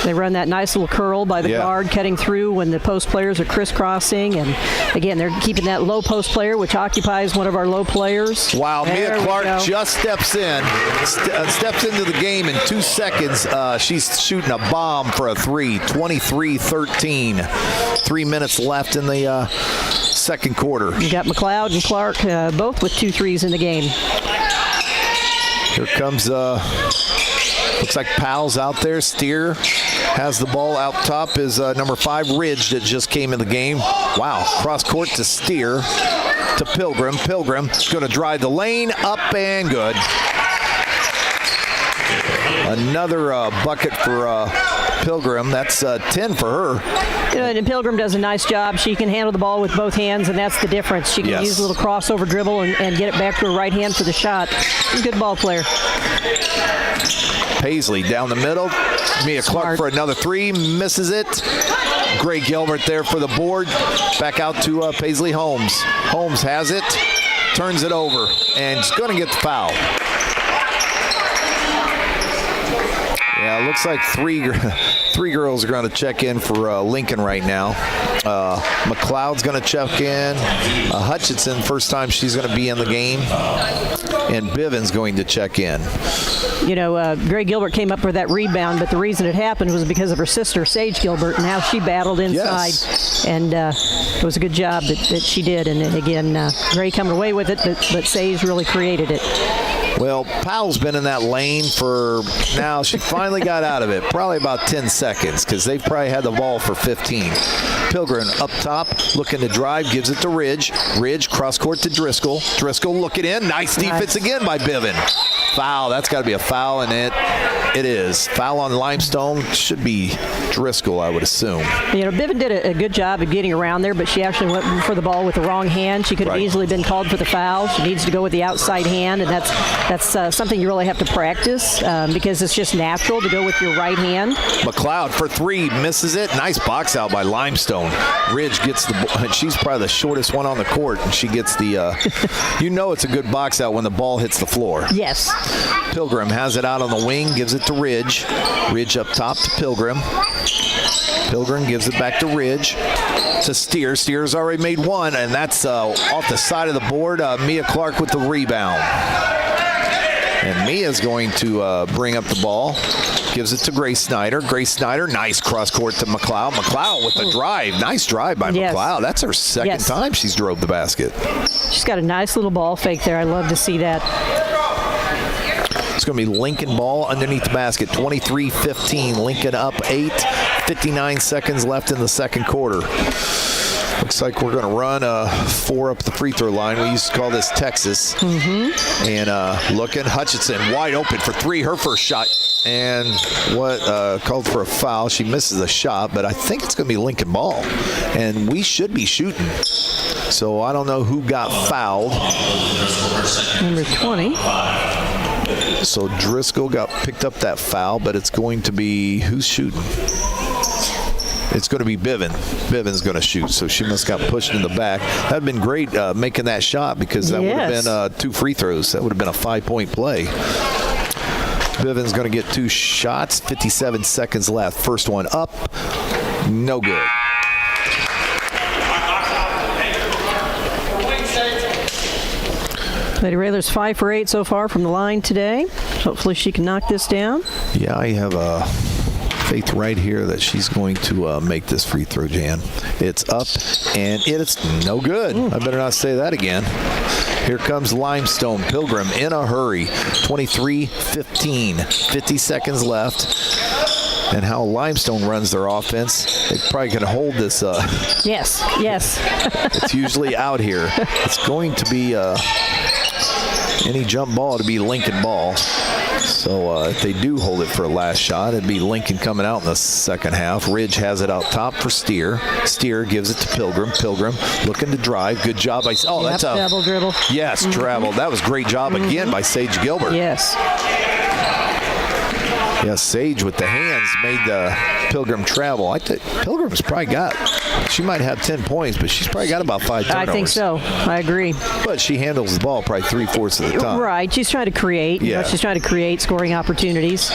S3: They run that nice little curl by the guard, cutting through when the post players are crisscrossing. And, again, they're keeping that low post player, which occupies one of our low players.
S2: Wow, Mia Clark just steps into the game in 2 seconds. She's shooting a bomb for a 3, 23-13. 3 minutes left in the second quarter.
S3: You got McLeod and Clark both with 2 threes in the game.
S2: Here comes, looks like Powell's out there. Steer has the ball out top is number 5, Ridge, that just came in the game. Wow, cross court to Steer to Pilgrim. Pilgrim is going to drive the lane, up and good. Another bucket for Pilgrim. That's 10 for her.
S3: And Pilgrim does a nice job. She can handle the ball with both hands, and that's the difference. She can use a little crossover dribble and get it back to her right hand for the shot. She's a good ball player.
S2: Paisley down the middle. Mia Clark for another 3. Misses it. Gray Gilbert there for the board. Back out to Paisley Holmes. Holmes has it. Turns it over. And is going to get the foul. Yeah, it looks like three girls are going to check in for Lincoln right now. McLeod's going to check in. Hutchinson, first time she's going to be in the game. And Bivens going to check in.
S3: Gray Gilbert came up for that rebound, but the reason it happened was because of her sister, Sage Gilbert, and how she battled inside.
S2: Yes.
S3: And it was a good job that she did. And again, Gray coming away with it, but Sage really created it.
S2: Well, Powell's been in that lane for now. She finally got out of it. Probably about 10 seconds because they've probably had the ball for 15. Pilgrim up top, looking to drive, gives it to Ridge. Ridge cross court to Driscoll. Driscoll looking in. Nice defense again by Biven. Foul. That's got to be a foul, and it is. Foul on Limestone. Should be Driscoll, I would assume.
S3: Biven did a good job of getting around there, but she actually went for the ball with the wrong hand. She could have easily been called for the foul. She needs to go with the outside hand, and that's something you really have to practice because it's just natural to go with your right hand.
S2: McLeod for 3, misses it. Nice box out by Limestone. Ridge gets she's probably the shortest one on the court, and she gets the, it's a good box out when the ball hits the floor.
S3: Yes.
S2: Pilgrim has it out on the wing, gives it to Ridge. Ridge up top to Pilgrim. Pilgrim gives it back to Ridge. To Steer. Steer's already made 1, and that's off the side of the board. Mia Clark with the rebound. And Mia's going to bring up the ball. Gives it to Grace Snyder. Grace Snyder, nice cross court to McLeod. McLeod with the drive. Nice drive by McLeod. That's her second time she's drove the basket.
S3: She's got a nice little ball fake there. I love to see that.
S2: It's going to be Lincoln ball underneath the basket. 23-15. Lincoln up 8. 59 seconds left in the second quarter. Looks like we're going to run 4 up the free throw line. We used to call this Texas. And looking, Hutchinson wide open for 3, her first shot. And what called for a foul. She misses a shot, but I think it's going to be Lincoln ball. And we should be shooting. So I don't know who got fouled.
S3: Number 20.
S2: So Driscoll got picked up that foul, but it's going to be, who's shooting? It's going to be Bivens. Bivens going to shoot, so she must got pushed in the back. That would have been great making that shot, because that would have been 2 free throws. That would have been a 5-point play. Bivens going to get 2 shots, 57 seconds left. First one up, no good.
S3: Lady Raylor's 5 for 8 so far from the line today. Hopefully she can knock this down.
S2: Yeah, I have faith right here that she's going to make this free throw, Jan. It's up, and it's no good. I better not say that again. Here comes Limestone. Pilgrim in a hurry. 23-15. 50 seconds left. And how Limestone runs their offense, they probably can hold this.
S3: Yes.
S2: It's usually out here. It's going to be any jump ball to be Lincoln ball. So if they do hold it for a last shot, it'd be Lincoln coming out in the second half. Ridge has it out top for Steer. Steer gives it to Pilgrim. Pilgrim looking to drive. Good job by. Oh, that's a
S3: double dribble.
S2: Yes, travel. That was great job again by Sage Gilbert.
S3: Yes.
S2: Yeah, Sage with the hands made the Pilgrim travel. I think Pilgrim's probably got, she might have 10 points, but she's probably got about 5 turnovers.
S3: I think so. I agree.
S2: But she handles the ball probably 3/4 of the time.
S3: Right. She's trying to create.
S2: Yeah.
S3: She's trying to create scoring opportunities.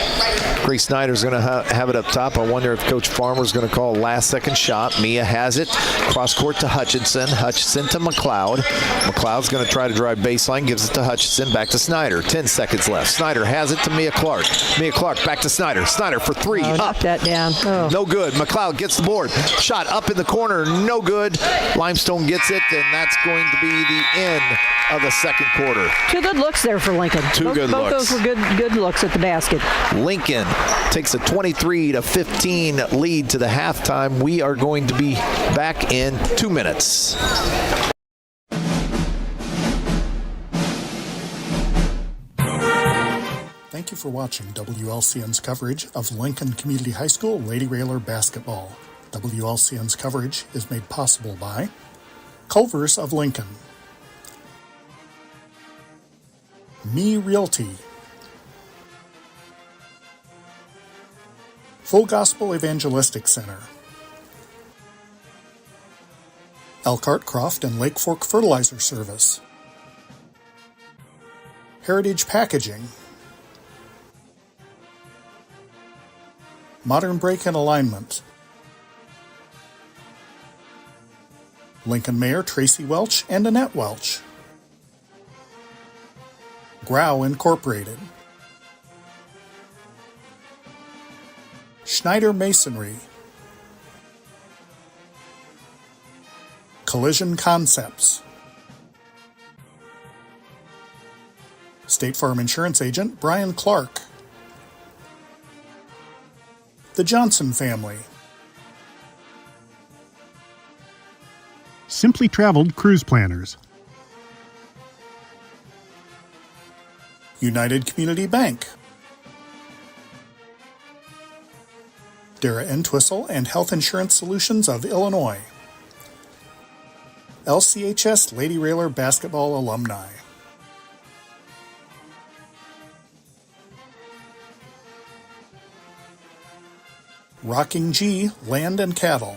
S2: Grace Snyder's going to have it up top. I wonder if Coach Farmer's going to call a last-second shot. Mia has it. Cross-court to Hutchinson. Hutchinson to McLeod. McLeod's going to try to drive baseline. Gives it to Hutchinson. Back to Snyder. 10 seconds left. Snyder has it to Mia Clark. Mia Clark back to Snyder. Snyder for 3.
S3: Knock that down. Oh.
S2: No good. McLeod gets the board. Shot up in the corner. No good. Limestone gets it, and that's going to be the end of the second quarter.
S3: 2 good looks there for Lincoln.
S2: Good looks.
S3: Both those were good looks at the basket.
S2: Lincoln takes a 23-15 lead to the halftime. We are going to be back in 2 minutes.
S1: Thank you for watching WLCN's coverage of Lincoln Community High School Lady Railer basketball. WLCN's coverage is made possible by Culver's of Lincoln, Me Realty, Full Gospel Evangelistic Center, Elkhart Croft and Lake Fork Fertilizer Service, Heritage Packaging, Modern Brake and Alignment, Lincoln Mayor Tracy Welch and Annette Welch, Grau Incorporated, Schneider Masonry, Collision Concepts, State Farm Insurance Agent Brian Clark, The Johnson Family, Simply Traveled Cruise Planners, United Community Bank, Dara Entwistle and Health Insurance Solutions of Illinois, LCHS Lady Railer Basketball Alumni, Rocking G Land and Cattle.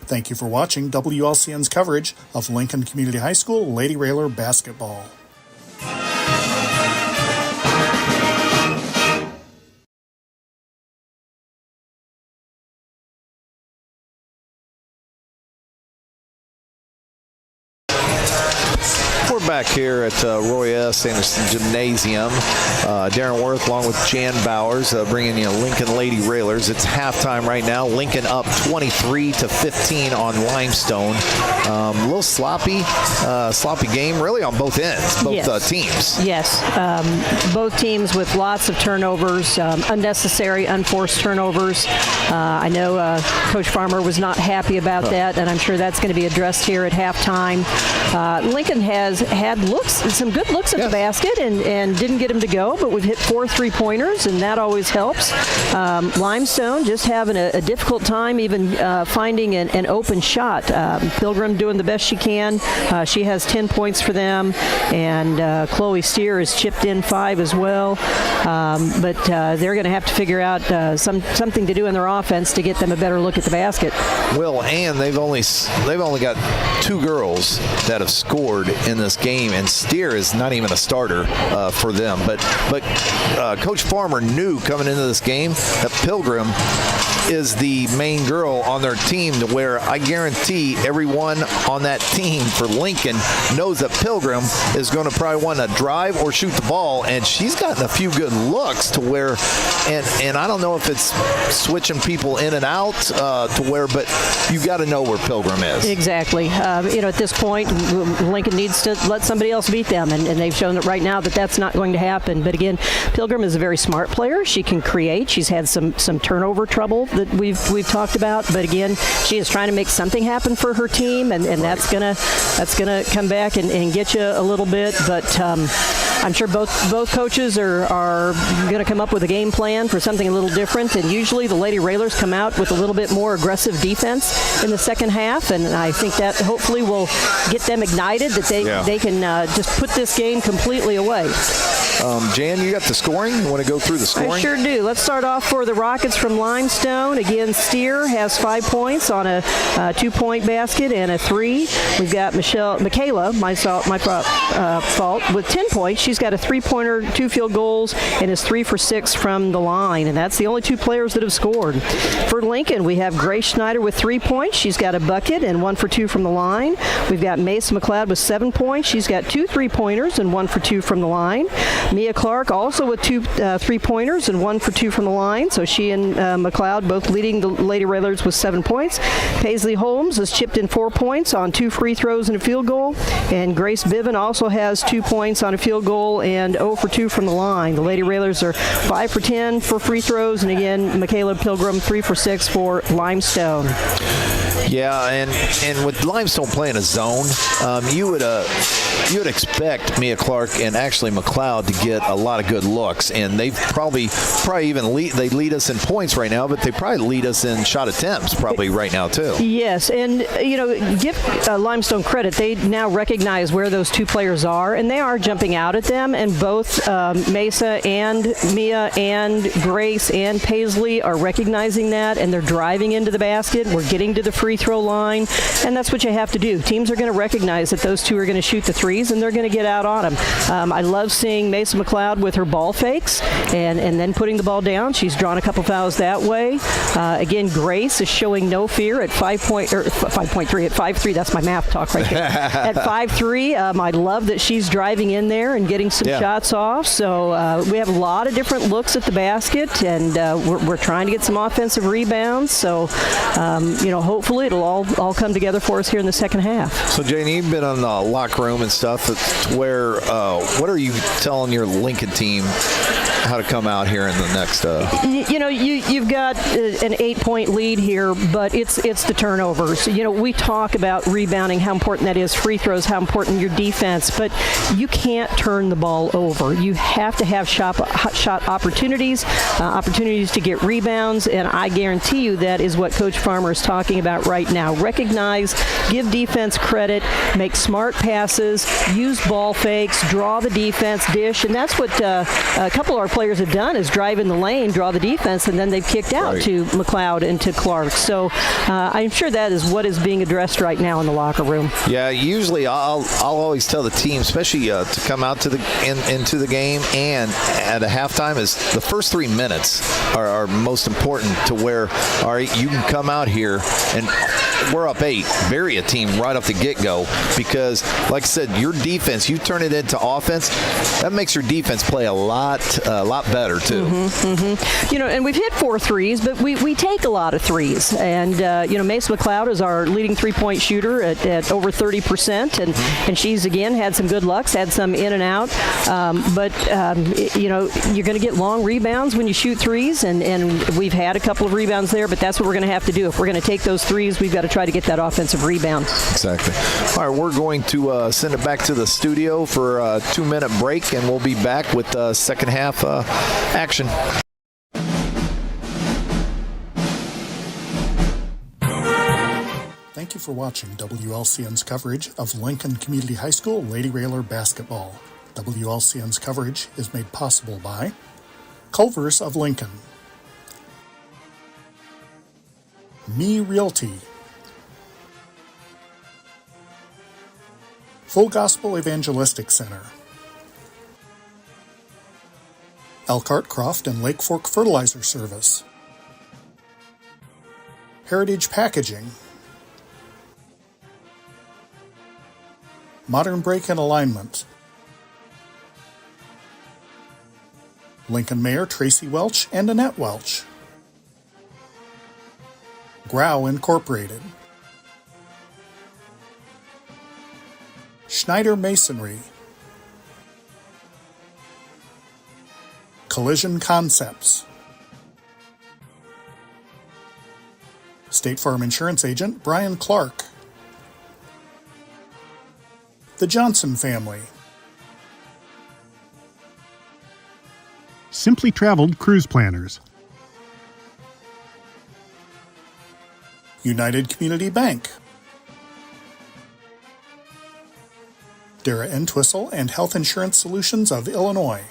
S1: Thank you for watching WLCN's coverage of Lincoln Community High School Lady Railer basketball.
S2: We're back here at Roy S. Anderson Gymnasium. Darren Worth along with Jan Bowers bringing you Lincoln Lady Railers. It's halftime right now. Lincoln up 23-15 on Limestone. A little sloppy game really on both ends, both teams.
S3: Yes, both teams with lots of turnovers, unnecessary, unforced turnovers. I know Coach Farmer was not happy about that, and I'm sure that's going to be addressed here at halftime. Lincoln has had some good looks at the basket and didn't get them to go, but we've hit 4 3-pointers, and that always helps. Limestone just having a difficult time even finding an open shot. Pilgrim doing the best she can. She has 10 points for them, and Chloe Steer has chipped in 5 as well. But they're going to have to figure out something to do in their offense to get them a better look at the basket.
S2: Well, and they've only got 2 girls that have scored in this game, and Steer is not even a starter for them. But Coach Farmer knew coming into this game that Pilgrim is the main girl on their team, to where I guarantee everyone on that team for Lincoln knows that Pilgrim is going to probably want to drive or shoot the ball, and she's gotten a few good looks to where, and I don't know if it's switching people in and out to where, but you got to know where Pilgrim is.
S3: Exactly. At this point, Lincoln needs to let somebody else beat them, and they've shown that right now that that's not going to happen. But again, Pilgrim is a very smart player. She can create. She's had some turnover trouble that we've talked about, but again, she is trying to make something happen for her team, and that's gonna come back and get you a little bit. But I'm sure both coaches are going to come up with a game plan for something a little different, and usually the Lady Railers come out with a little bit more aggressive defense in the second half, and I think that hopefully will get them ignited, that they can just put this game completely away.
S2: Jan, you got the scoring? You want to go through the scoring?
S3: I sure do. Let's start off for the Rockets from Limestone. Again, Steer has 5 points on a 2-point basket and a 3. We've got Michaela, my fault, with 10 points. She's got a 3-pointer, 2 field goals, and is 3 for 6 from the line. And that's the only 2 players that have scored. For Lincoln, we have Grace Schneider with 3 points. She's got a bucket and 1 for 2 from the line. We've got Mace McLeod with 7 points. She's got 2 3-pointers and 1 for 2 from the line. Mia Clark also with 2 3-pointers and 1 for 2 from the line. So she and McLeod both leading the Lady Railers with 7 points. Paisley Holmes has chipped in 4 points on 2 free throws and a field goal. And Grace Biven also has 2 points on a field goal and 0 for 2 from the line. The Lady Railers are 5 for 10 for free throws. And again, Michaela Pilgrim 3 for 6 for Limestone.
S2: Yeah, and with Limestone playing a zone, you would expect Mia Clark and actually McLeod to get a lot of good looks, and they've probably even lead us in points right now, but they probably lead us in shot attempts probably right now too.
S3: Yes, and give Limestone credit. They now recognize where those 2 players are, and they are jumping out at them, and both Mesa and Mia and Grace and Paisley are recognizing that, and they're driving into the basket. We're getting to the free throw line, and that's what you have to do. Teams are going to recognize that those 2 are going to shoot the threes, and they're going to get out on them. I love seeing Mason McLeod with her ball fakes and then putting the ball down. She's drawn a couple fouls that way. Again, Grace is showing no fear at 5.3 at 5'3". That's my math talk right there. At 5'3", I love that she's driving in there and getting some shots off. So we have a lot of different looks at the basket, and we're trying to get some offensive rebounds. So hopefully it'll all come together for us here in the second half.
S2: So Janie, you've been on the locker room and stuff. Where what are you telling your Lincoln team how to come out here in the next?
S3: You've got an 8-point lead here, but it's the turnovers. We talk about rebounding, how important that is, free throws, how important your defense, but you can't turn the ball over. You have to have shot opportunities to get rebounds, and I guarantee you that is what Coach Farmer is talking about right now. Recognize, give defense credit, make smart passes, use ball fakes, draw the defense, dish, and that's what a couple of our players have done is drive in the lane, draw the defense, and then they've kicked out to McLeod and to Clark. So I'm sure that is what is being addressed right now in the locker room.
S2: Yeah, usually I'll always tell the team, especially to come out to into the game and at a halftime, is the first 3 minutes are most important, to where, all right, you can come out here and we're up 8, bury a team right off the get-go, because, like I said, your defense, you turn it into offense, that makes your defense play a lot better too.
S3: And we've hit 4 threes, but we take a lot of threes. And Mace McLeod is our leading three-point shooter at over 30%, and she's again had some good lucks, had some in and out. You're going to get long rebounds when you shoot threes, and we've had a couple of rebounds there, but that's what we're going to have to do. If we're going to take those threes, we've got to try to get that offensive rebound.
S2: Exactly. All right, we're going to send it back to the studio for a 2-minute break, and we'll be back with second half action.
S1: Thank you for watching WLCN's coverage of Lincoln Community High School Lady Railer basketball. WLCN's coverage is made possible by Culver's of Lincoln, Me Realty, Full Gospel Evangelistic Center, Elkhart Croft and Lake Fork Fertilizer Service, Heritage Packaging, Modern Brake and Alignment, Lincoln Mayor Tracy Welch and Annette Welch, Grau Incorporated, Schneider Masonry, Collision Concepts, State Farm Insurance Agent Brian Clark, The Johnson Family, Simply Traveled Cruise Planners, United Community Bank, Dara Entwistle and Health Insurance Solutions of Illinois,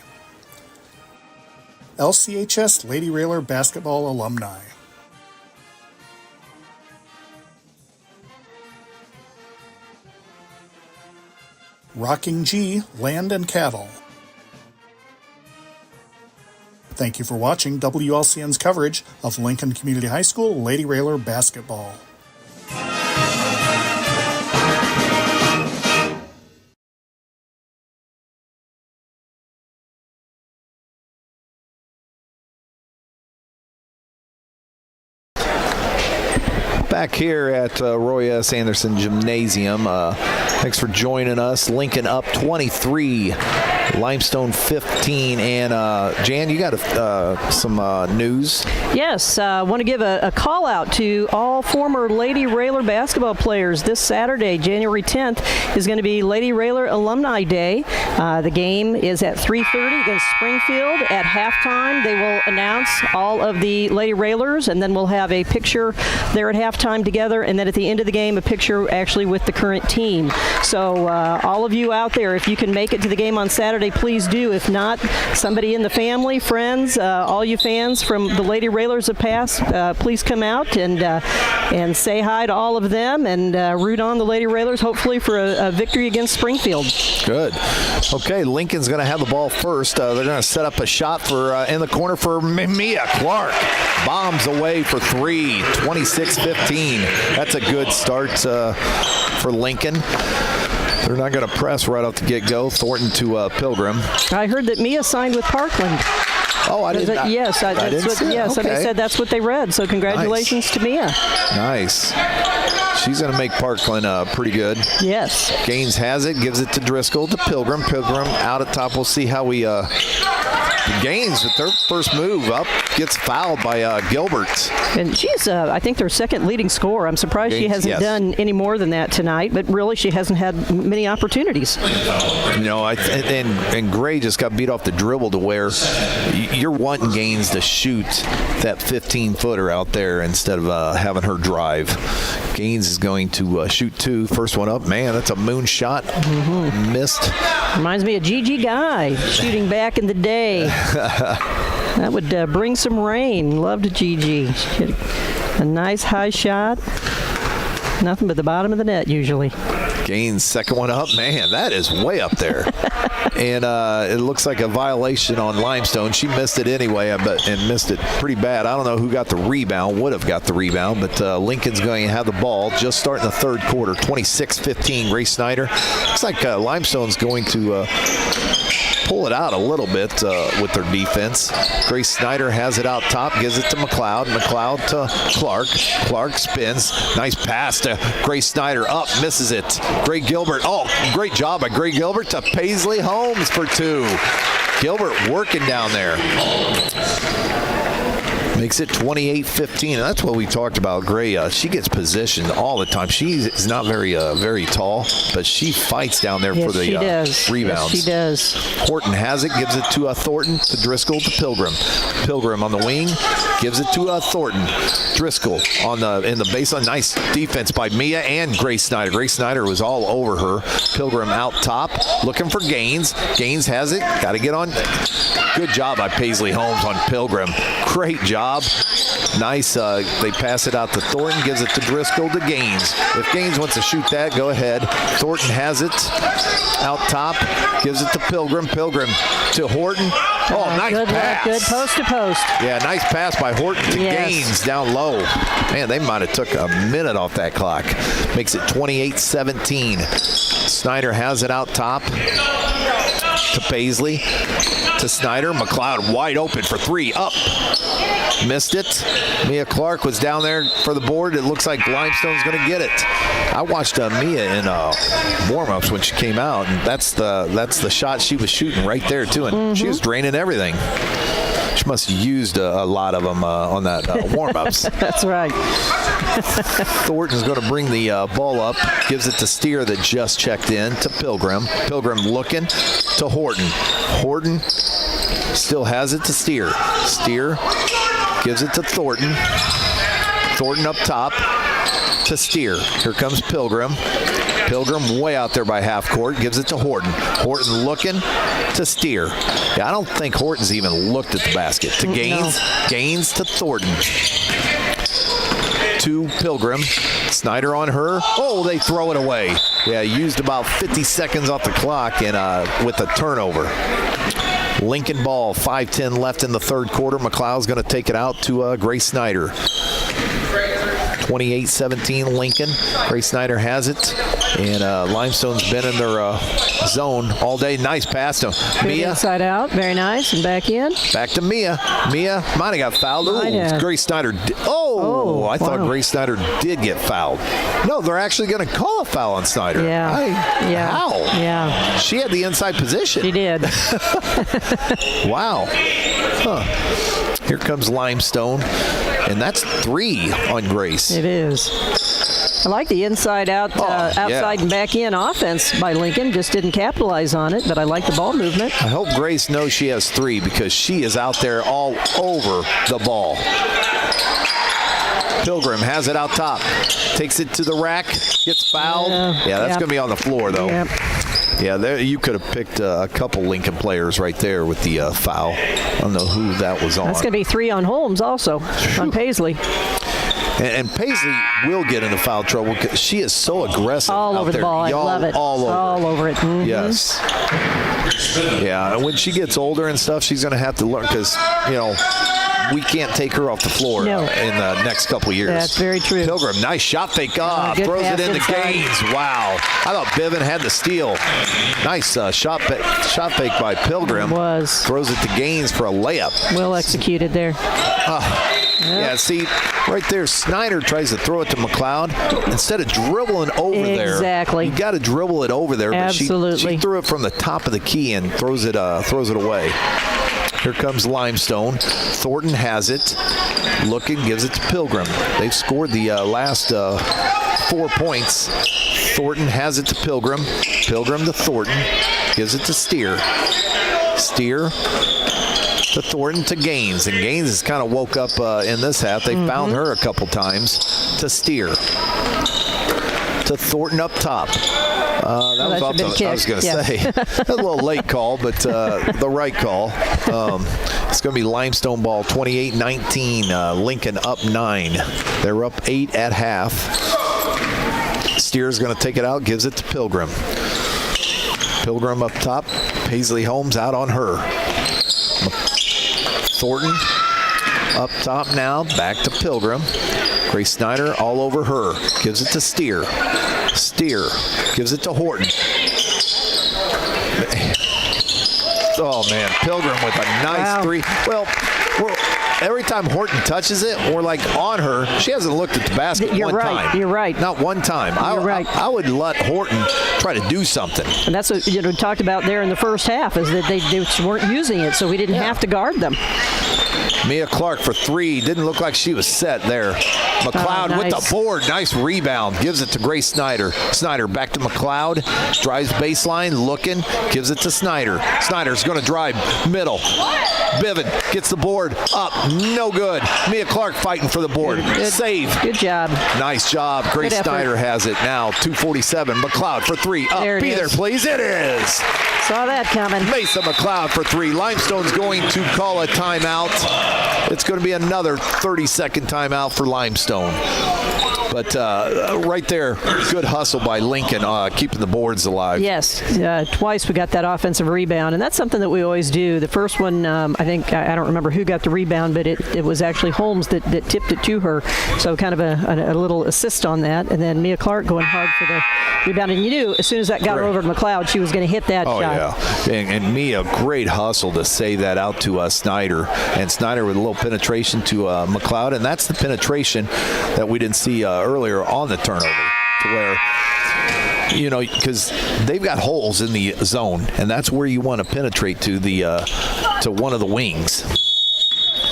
S1: LCHS Lady Railer Basketball Alumni, Rocking G Land and Cattle. Thank you for watching WLCN's coverage of Lincoln Community High School Lady Railer basketball.
S2: Back here at Roy S. Anderson Gymnasium. Thanks for joining us. Lincoln up 23, Limestone 15. And Jan, you got some news?
S3: Yes, I want to give a call out to all former Lady Railer basketball players. This Saturday, January 10th, is going to be Lady Railer Alumni Day. The game is at 3:30 against Springfield. At halftime, they will announce all of the Lady Railers, and then we'll have a picture there at halftime together, and then at the end of the game, a picture actually with the current team. So all of you out there, if you can make it to the game on Saturday, please do. If not, somebody in the family, friends, all you fans from the Lady Railers of past, please come out and say hi to all of them and root on the Lady Railers, hopefully for a victory against Springfield. Good.
S2: Okay, Lincoln's going to have the ball first. They're going to set up a shot for in the corner for Mia Clark. Bombs away for 3, 26-15. That's a good start for Lincoln. They're not going to press right off the get-go. Thornton to Pilgrim.
S3: I heard that Mia signed with Parkland.
S2: Oh, I didn't.
S3: Yes, somebody said that's what they read. So congratulations to Mia. Nice.
S2: She's going to make Parkland pretty good.
S3: Yes.
S2: Gaines has it, gives it to Driscoll, to Pilgrim. Pilgrim out at top. We'll see how we Gaines with their first move up gets fouled by Gilbert.
S3: And she's, I think, their second leading scorer. I'm surprised she hasn't done any more than that tonight, but really she hasn't had many opportunities.
S2: And Gray just got beat off the dribble to where you're wanting Gaines to shoot that 15-footer out there instead of having her drive. Gaines is going to shoot 2. First one up. Man, that's a moon shot. Missed.
S3: Reminds me of Gigi Guy shooting back in the day. That would bring some rain. Loved Gigi. She had a nice high shot. Nothing but the bottom of the net usually.
S2: Gaines, second one up. Man, that is way up there. And it looks like a violation on Limestone. She missed it anyway, and missed it pretty bad. I don't know who got the rebound, would have got the rebound, but Lincoln's going to have the ball just starting the third quarter. 26-15, Grace Snyder. Looks like Limestone's going to pull it out a little bit with their defense. Grace Snyder has it out top, gives it to McLeod. McLeod to Clark. Clark spins. Nice pass to Grace Snyder. Up, misses it. Gray Gilbert. Oh, great job by Gray Gilbert to Paisley Holmes for 2. Gilbert working down there. Makes it 28-15, and that's what we talked about. Gray, she gets positioned all the time. She's not very tall, but she fights down there for the rebounds.
S3: Yes, she does.
S2: Horton has it, gives it to Thornton, to Driscoll, to Pilgrim. Pilgrim on the wing, gives it to Thornton. Driscoll in the baseline. Nice defense by Mia and Grace Snyder. Grace Snyder was all over her. Pilgrim out top, looking for Gaines. Gaines has it, got to get on. Good job by Paisley Holmes on Pilgrim. Great job. Nice. They pass it out to Thornton, gives it to Driscoll, to Gaines. If Gaines wants to shoot that, go ahead. Thornton has it out top, gives it to Pilgrim. Pilgrim to Horton. Oh, nice pass.
S3: Good post to post.
S2: Yeah, nice pass by Horton to Gaines down low. Man, they might have took a minute off that clock. Makes it 28-17. Snyder has it out top to Paisley, to Snyder. McLeod wide open for 3. Up. Missed it. Mia Clark was down there for the board. It looks like Limestone's going to get it. I watched Mia in warm-ups when she came out, and that's the shot she was shooting right there too. And she was draining everything. She must have used a lot of them on that warm-ups.
S3: That's right.
S2: Thornton's going to bring the ball up, gives it to Steer that just checked in, to Pilgrim. Pilgrim looking to Horton. Horton still has it to Steer. Steer gives it to Thornton. Thornton up top to Steer. Here comes Pilgrim. Pilgrim way out there by half court, gives it to Horton. Horton looking to Steer. Yeah, I don't think Horton's even looked at the basket. To Gaines. No. Gaines to Thornton. To Pilgrim. Snyder on her. Oh, they throw it away. Yeah, used about 50 seconds off the clock and with a turnover. Lincoln ball, 5:10 left in the third quarter. McLeod's going to take it out to Grace Snyder. 28-17 Lincoln. Grace Snyder has it. And Limestone's been in their zone all day. Nice pass to Mia.
S3: Inside out. Very nice. And back in.
S2: Back to Mia. Mia might have got fouled. Ooh, Grace Snyder. I thought Grace Snyder did get fouled. No, they're actually going to call a foul on Snyder.
S3: Yeah.
S2: How?
S3: Yeah.
S2: She had the inside position.
S3: She did.
S2: Wow. Huh. Here comes Limestone. And that's 3 on Grace.
S3: It is. I like the inside-out, outside and back-in offense by Lincoln. Just didn't capitalize on it, but I like the ball movement.
S2: I hope Grace knows she has 3 because she is out there all over the ball. Pilgrim has it out top. Takes it to the rack. Gets fouled. Yeah, that's going to be on the floor, though. Yep. Yeah, there you could have picked a couple Lincoln players right there with the foul. I don't know who that was on.
S3: That's going to be 3 on Holmes also, on Paisley.
S2: And Paisley will get into foul trouble because she is so aggressive
S3: all
S2: out
S3: over
S2: there.
S3: the ball. I love it.
S2: All
S3: over it. Mm-hmm.
S2: Yes. Yeah, and when she gets older and stuff, she's going to have to learn because, we can't take her off the floor in the next couple years.
S3: That's very true.
S2: Pilgrim, nice shot fake up. Throws it into Gaines. Wow. I thought Biven had the steal. Nice shot fake by Pilgrim.
S3: It was.
S2: Throws it to Gaines for a layup.
S3: Well executed there.
S2: Yeah, see, right there, Snyder tries to throw it to McLeod. Instead of dribbling over there.
S3: Exactly.
S2: You got to dribble it over there.
S3: Absolutely.
S2: But she threw it from the top of the key and throws it away. Here comes Limestone. Thornton has it. Looking, gives it to Pilgrim. They've scored the last 4 points. Thornton has it to Pilgrim. Pilgrim to Thornton. Gives it to Steer. Steer to Thornton to Gaines. And Gaines has kind of woke up in this half. They found her a couple times to Steer. to Thornton up top. That was off I was going to say. That was a little late call, but the right call. It's going to be Limestone ball, 28-19. Lincoln up 9. They're up 8 at half. Steer's going to take it out, gives it to Pilgrim. Pilgrim up top. Paisley Holmes out on her. Thornton up top now, back to Pilgrim. Grace Snyder all over her. Gives it to Steer. Steer gives it to Horton. Oh, man. Pilgrim with a nice three. Well, every time Horton touches it, we're like on her. She hasn't looked at the basket one time.
S3: You're right.
S2: Not one time. I would let Horton try to do something.
S3: And that's what we talked about there in the first half, is that they weren't using it, so we didn't have to guard them.
S2: Mia Clark for 3. Didn't look like she was set there. McLeod with the board. Nice rebound. Gives it to Grace Snyder. Snyder back to McLeod. Drives baseline. Looking. Gives it to Snyder. Snyder's going to drive middle. Biven gets the board up. No good. Mia Clark fighting for the board.
S3: Good.
S2: Save.
S3: Good job.
S2: Nice job. Grace Snyder has it now. 2:47. McLeod for 3. Up. Be there, please. It is.
S3: Saw that coming.
S2: Mesa McLeod for 3. Limestone's going to call a timeout. It's going to be another 30-second timeout for Limestone. But right there, good hustle by Lincoln, keeping the boards alive.
S3: Yes, twice we got that offensive rebound, and that's something that we always do. The first one, I think, I don't remember who got the rebound, but it was actually Holmes that tipped it to her. So kind of a little assist on that. And then Mia Clark going hard for the rebound. And you knew as soon as that got her over to McLeod, she was going to hit that shot.
S2: Oh, yeah. And Mia, great hustle to save that out to Snyder. And Snyder with a little penetration to McLeod. And that's the penetration that we didn't see earlier on the turnover, to where, because they've got holes in the zone, and that's where you want to penetrate to to one of the wings.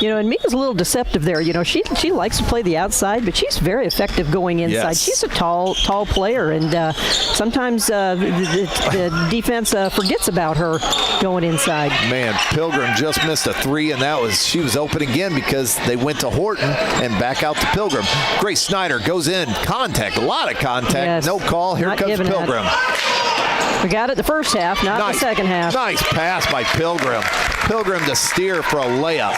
S3: And Mia's a little deceptive there. She likes to play the outside, but she's very effective going inside.
S2: Yes.
S3: She's a tall player, and sometimes the defense forgets about her going inside.
S2: Man, Pilgrim just missed a 3, and she was open again because they went to Horton and back out to Pilgrim. Grace Snyder goes in. Contact, a lot of contact.
S3: Yes.
S2: No call. Here comes Pilgrim.
S3: We got it the first half, not the second half.
S2: Nice pass by Pilgrim. Pilgrim to Steer for a layup.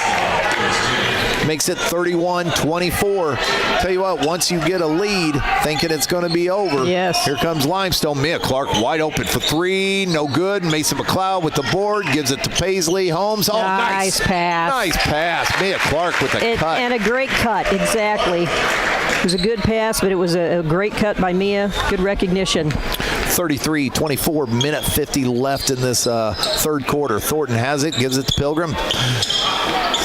S2: Makes it 31-24. Tell you what, once you get a lead, thinking it's going to be over.
S3: Yes.
S2: Here comes Limestone. Mia Clark wide open for 3. No good. Mason McLeod with the board. Gives it to Paisley Holmes. Oh,
S3: nice pass.
S2: Nice pass. Mia Clark with a cut.
S3: And a great cut, exactly. It was a good pass, but it was a great cut by Mia. Good recognition.
S2: 33-24, minute 50 left in this third quarter. Thornton has it, gives it to Pilgrim.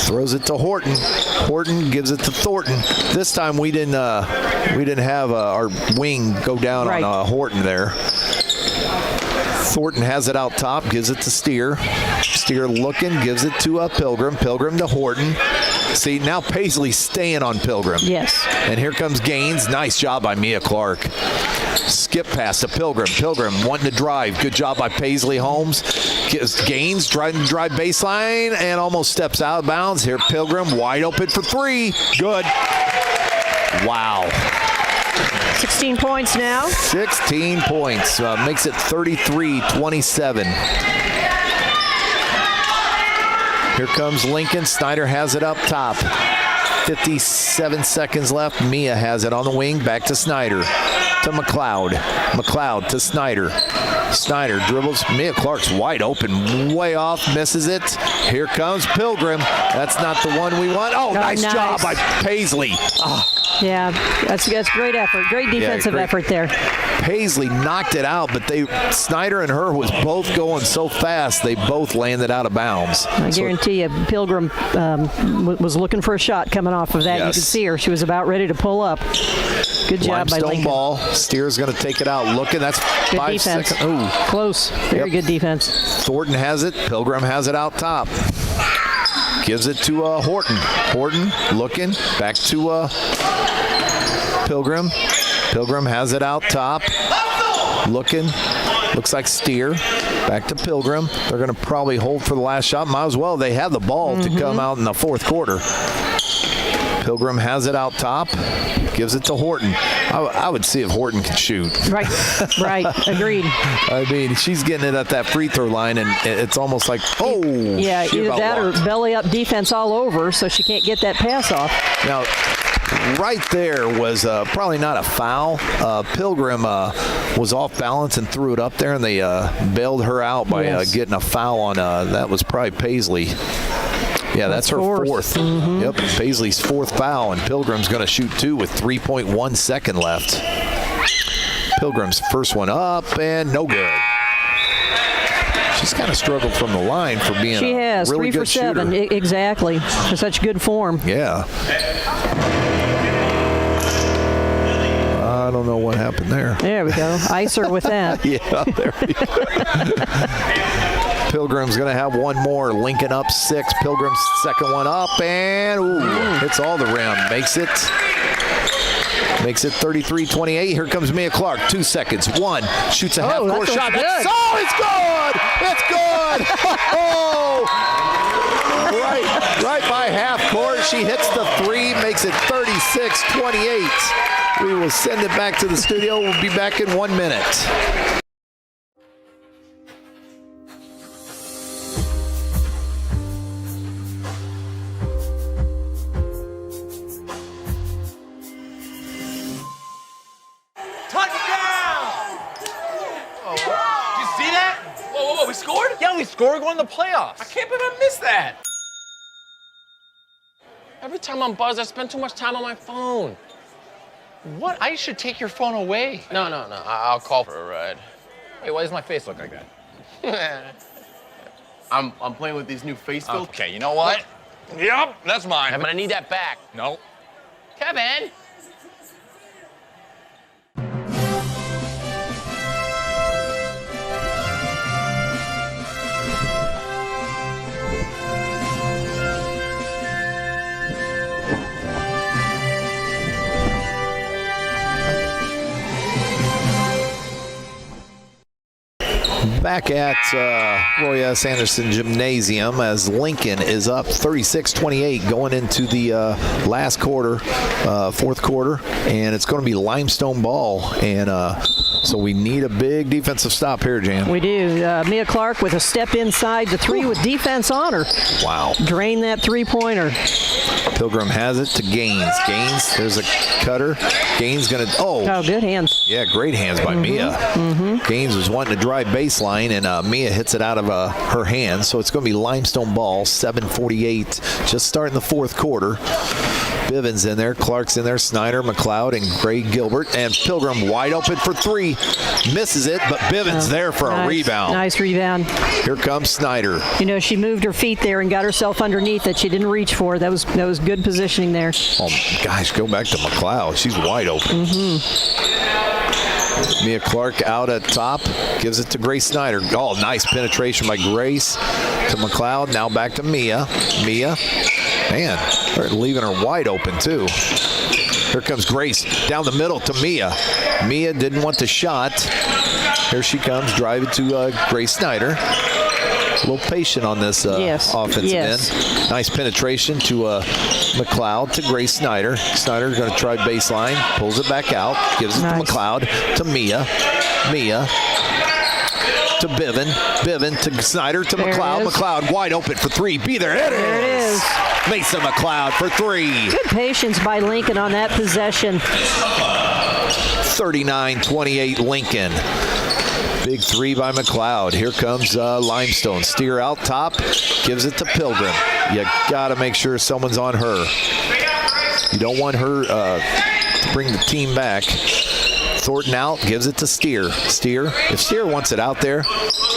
S2: Throws it to Horton. Horton gives it to Thornton. This time we didn't have our wing go down on Horton there. Thornton has it out top, gives it to Steer. Steer looking, gives it to Pilgrim. Pilgrim to Horton. See, now Paisley's staying on Pilgrim.
S3: Yes.
S2: And here comes Gaines. Nice job by Mia Clark. Skip pass to Pilgrim. Pilgrim wanting to drive. Good job by Paisley Holmes. Gaines trying to drive baseline and almost steps out of bounds. Here Pilgrim wide open for 3. Good. Wow.
S3: 16 points now.
S2: 16 points. Makes it 33-27. Here comes Lincoln. Snyder has it up top. 57 seconds left. Mia has it on the wing. Back to Snyder. To McLeod. McLeod to Snyder. Snyder dribbles. Mia Clark's wide open. Way off. Misses it. Here comes Pilgrim. That's not the one we want. Oh, nice job by Paisley.
S3: Yeah, that's great effort. Great defensive effort there.
S2: Paisley knocked it out, but Snyder and her was both going so fast, they both landed out of bounds.
S3: I guarantee you, Pilgrim was looking for a shot coming off of that. Yes. You could see her. She was about ready to pull up. Good job by Lincoln.
S2: Limestone ball. Steer's going to take it out. Looking. That's
S3: good
S2: 5
S3: defense.
S2: seconds. Ooh.
S3: Close. Very good defense.
S2: Thornton has it. Pilgrim has it out top. Gives it to Horton. Horton looking. Back to Pilgrim. Pilgrim has it out top. Looking. Looks like Steer. Back to Pilgrim. They're going to probably hold for the last shot. Might as well. They have the ball to come out in the fourth quarter. Pilgrim has it out top, gives it to Horton. I would see if Horton can shoot.
S3: Right, agreed.
S2: I mean, she's getting it at that free throw line, and it's almost like,
S3: yeah,
S2: she
S3: either
S2: about
S3: that
S2: walked.
S3: or belly up defense all over, so she can't get that pass off.
S2: Now, right there was probably not a foul. Pilgrim was off balance and threw it up there, and they bailed her out by getting a foul on, that was probably Paisley. Yeah, that's her fourth. Yep, Paisley's fourth foul, and Pilgrim's going to shoot 2 with 3.1 second left. Pilgrim's first one up, and no good. She's kind of struggled from the line for being a really good shooter.
S3: 3 for 7, exactly, for such good form.
S2: Yeah. I don't know what happened there.
S3: There we go. Ice her with that.
S2: Yeah, there we go. Pilgrim's going to have one more. Lincoln up 6. Pilgrim's second one up, and hits all the rim. Makes it 33-28. Here comes Mia Clark. 2 seconds. 1. Shoots a half-court shot. It's good. It's good. Right by half court. She hits the 3, makes it 36-28. We will send it back to the studio. We'll be back in 1 minute.
S4: Whoa, we scored?
S5: Yeah, we scored going to the playoffs.
S4: I can't believe I missed that. Every time I'm buzzed, I spend too much time on my phone.
S5: What? I should take your phone away.
S4: No. I'll call for a ride.
S5: Wait, why does my face look like that?
S4: I'm playing with these new face filters.
S5: Okay, you know what? Yep, that's mine.
S4: Kevin, I need that back.
S5: No.
S4: Kevin!
S2: Back at Roy S. Anderson Gymnasium as Lincoln is up 36-28 going into the last quarter, fourth quarter, and it's going to be Limestone ball, and so we need a big defensive stop here, Jan.
S3: We do. Mia Clark with a step inside the 3 with defense on her.
S2: Wow.
S3: Drain that 3-pointer.
S2: Pilgrim has it to Gaines. Gaines, there's a cutter. Gaines going to,
S3: Oh, good hands.
S2: Yeah, great hands by Mia. Gaines was wanting to drive baseline, and Mia hits it out of her hands. So it's going to be Limestone ball, 7:48, just starting the fourth quarter. Bivens in there, Clark's in there, Snyder, McLeod, and Gray Gilbert. And Pilgrim wide open for 3. Misses it, but Bivens there for a rebound.
S3: Nice rebound.
S2: Here comes Snyder.
S3: You know, she moved her feet there and got herself underneath that she didn't reach for. That was good positioning there.
S2: Oh, gosh, go back to McLeod. She's wide open. Mia Clark out at top, gives it to Grace Snyder. Oh, nice penetration by Grace to McLeod. Now back to Mia. Mia, man, they're leaving her wide open too. Here comes Grace down the middle to Mia. Mia didn't want the shot. Here she comes, driving to Grace Snyder. A little patient on this offensive end. Nice penetration to McLeod to Grace Snyder. Snyder's going to try baseline, pulls it back out, gives it to McLeod, to Mia. Mia to Biven. Biven to Snyder to McLeod. McLeod wide open for 3. Be there. There it is. Mason McLeod for 3.
S3: Good patience by Lincoln on that possession.
S2: 39-28 Lincoln. Big 3 by McLeod. Here comes Limestone. Steer out top. Gives it to Pilgrim. You got to make sure someone's on her. You don't want her to bring the team back. Thornton out. Gives it to Steer. Steer. If Steer wants it out there,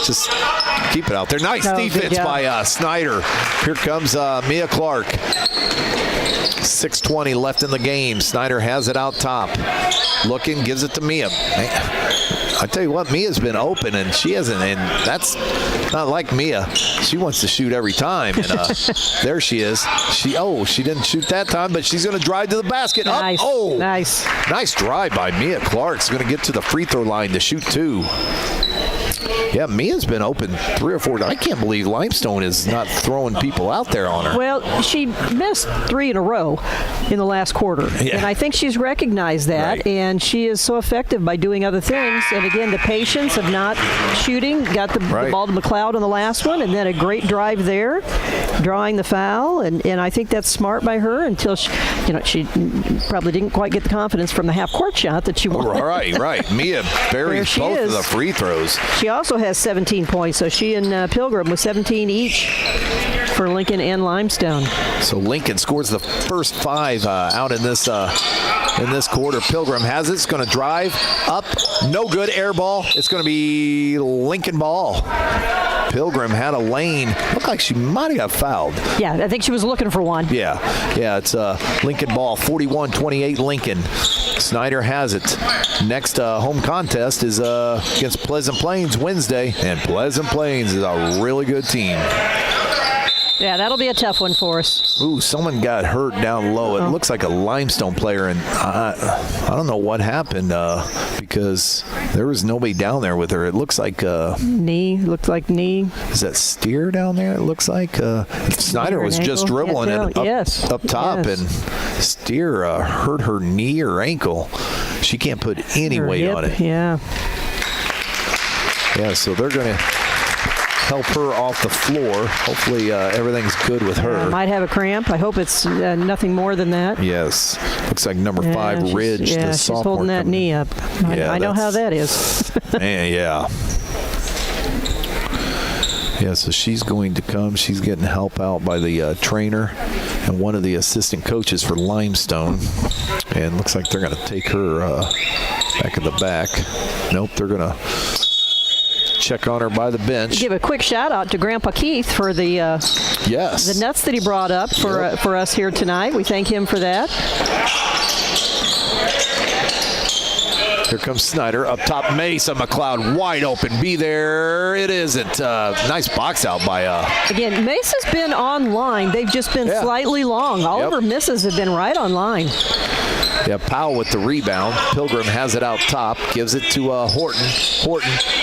S2: just keep it out there. Nice defense by Snyder. Here comes Mia Clark. 6:20 left in the game. Snyder has it out top. Looking, gives it to Mia. I tell you what, Mia's been open, and she hasn't, and that's not like Mia. She wants to shoot every time, and there she is. She didn't shoot that time, but she's going to drive to the basket.
S3: Nice.
S2: Nice drive by Mia Clark. She's going to get to the free throw line to shoot 2. Yeah, Mia's been open 3 or 4. I can't believe Limestone is not throwing people out there on her.
S3: Well, she missed 3 in a row in the last quarter.
S2: Yeah.
S3: And I think she's recognized that.
S2: Right.
S3: And she is so effective by doing other things. And again, the patience of not shooting, got the ball to McLeod on the last one, and then a great drive there, drawing the foul. And I think that's smart by her until she probably didn't quite get the confidence from the half-court shot that she wanted.
S2: Right. Mia buries both of the free throws.
S3: She also has 17 points, so she and Pilgrim with 17 each for Lincoln and Limestone.
S2: So Lincoln scores the first 5 out in this quarter. Pilgrim has it. It's going to drive up. No good. Air ball. It's going to be Lincoln ball. Pilgrim had a lane. Looked like she might have got fouled.
S3: Yeah, I think she was looking for one.
S2: Yeah, it's Lincoln ball, 41-28 Lincoln. Snyder has it. Next home contest is against Pleasant Plains Wednesday, and Pleasant Plains is a really good team.
S3: Yeah, that'll be a tough one for us.
S2: Ooh, someone got hurt down low. It looks like a Limestone player, and I don't know what happened because there was nobody down there with her. It looks like
S3: knee. Looked like knee.
S2: Is that Steer down there? It looks like Snyder was just dribbling it up top, and Steer hurt her knee or ankle. She can't put any weight on it.
S3: Yeah,
S2: so they're going to help her off the floor. Hopefully everything's good with her.
S3: Might have a cramp. I hope it's nothing more than that.
S2: Yes. Looks like number 5, Ridge, the
S3: she's
S2: sophomore.
S3: Holding that knee up. I know how that is.
S2: Yeah, so she's going to come. She's getting help out by the trainer and one of the assistant coaches for Limestone. And looks like they're going to take her back at the back. Nope, they're going to check on her by the bench.
S3: Give a quick shout out to Grandpa Keith for the the nuts that he brought up for us here tonight. We thank him for that.
S2: Here comes Snyder up top. Mesa McLeod wide open. Be there. It isn't. Nice box out by.
S3: Again, Mesa's been online. They've just been slightly long. All of her misses have been right on line.
S2: Yeah, Powell with the rebound. Pilgrim has it out top. Gives it to Horton.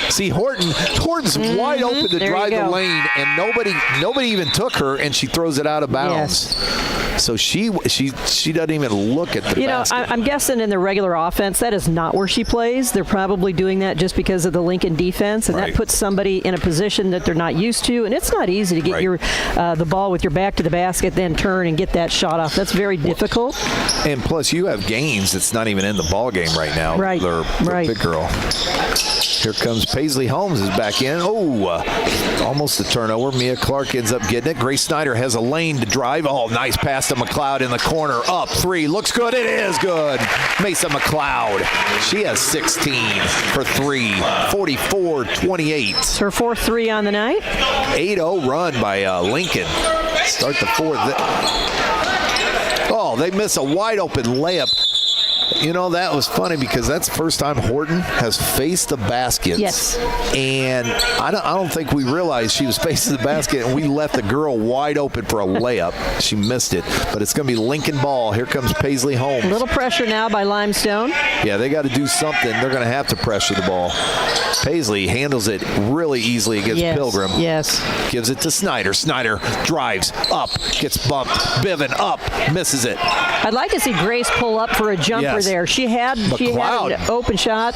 S2: See, Horton's wide open to drive the lane, and nobody even took her, and she throws it out of bounds. Yes. So she doesn't even look at the basket.
S3: I'm guessing in the regular offense, that is not where she plays. They're probably doing that just because of the Lincoln defense, and that puts somebody in a position that they're not used to, and it's not easy to get your the ball with your back to the basket, then turn and get that shot off. That's very difficult.
S2: And plus, you have Gaines that's not even in the ball game right now.
S3: Right.
S2: Their big girl. Here comes Paisley Holmes is back in. Almost a turnover. Mia Clark ends up getting it. Grace Snyder has a lane to drive. Nice pass to McLeod in the corner. Up 3. Looks good. It is good. Mesa McLeod. She has 16 for 3. 44-28.
S3: It's her 4th 3 on the night.
S2: 8-0 run by Lincoln. Start the 4th. They miss a wide open layup. That was funny because that's the first time Horton has faced the basket.
S3: Yes.
S2: And I don't think we realized she was facing the basket, and we left the girl wide open for a layup. She missed it. But it's going to be Lincoln ball. Here comes Paisley Holmes.
S3: A little pressure now by Limestone.
S2: Yeah, they got to do something. They're going to have to pressure the ball. Paisley handles it really easily against Pilgrim.
S3: Yes.
S2: Gives it to Snyder. Snyder drives up, gets bumped. Bivin up, misses it.
S3: I'd like to see Grace pull up for a jumper there. She had an open shot.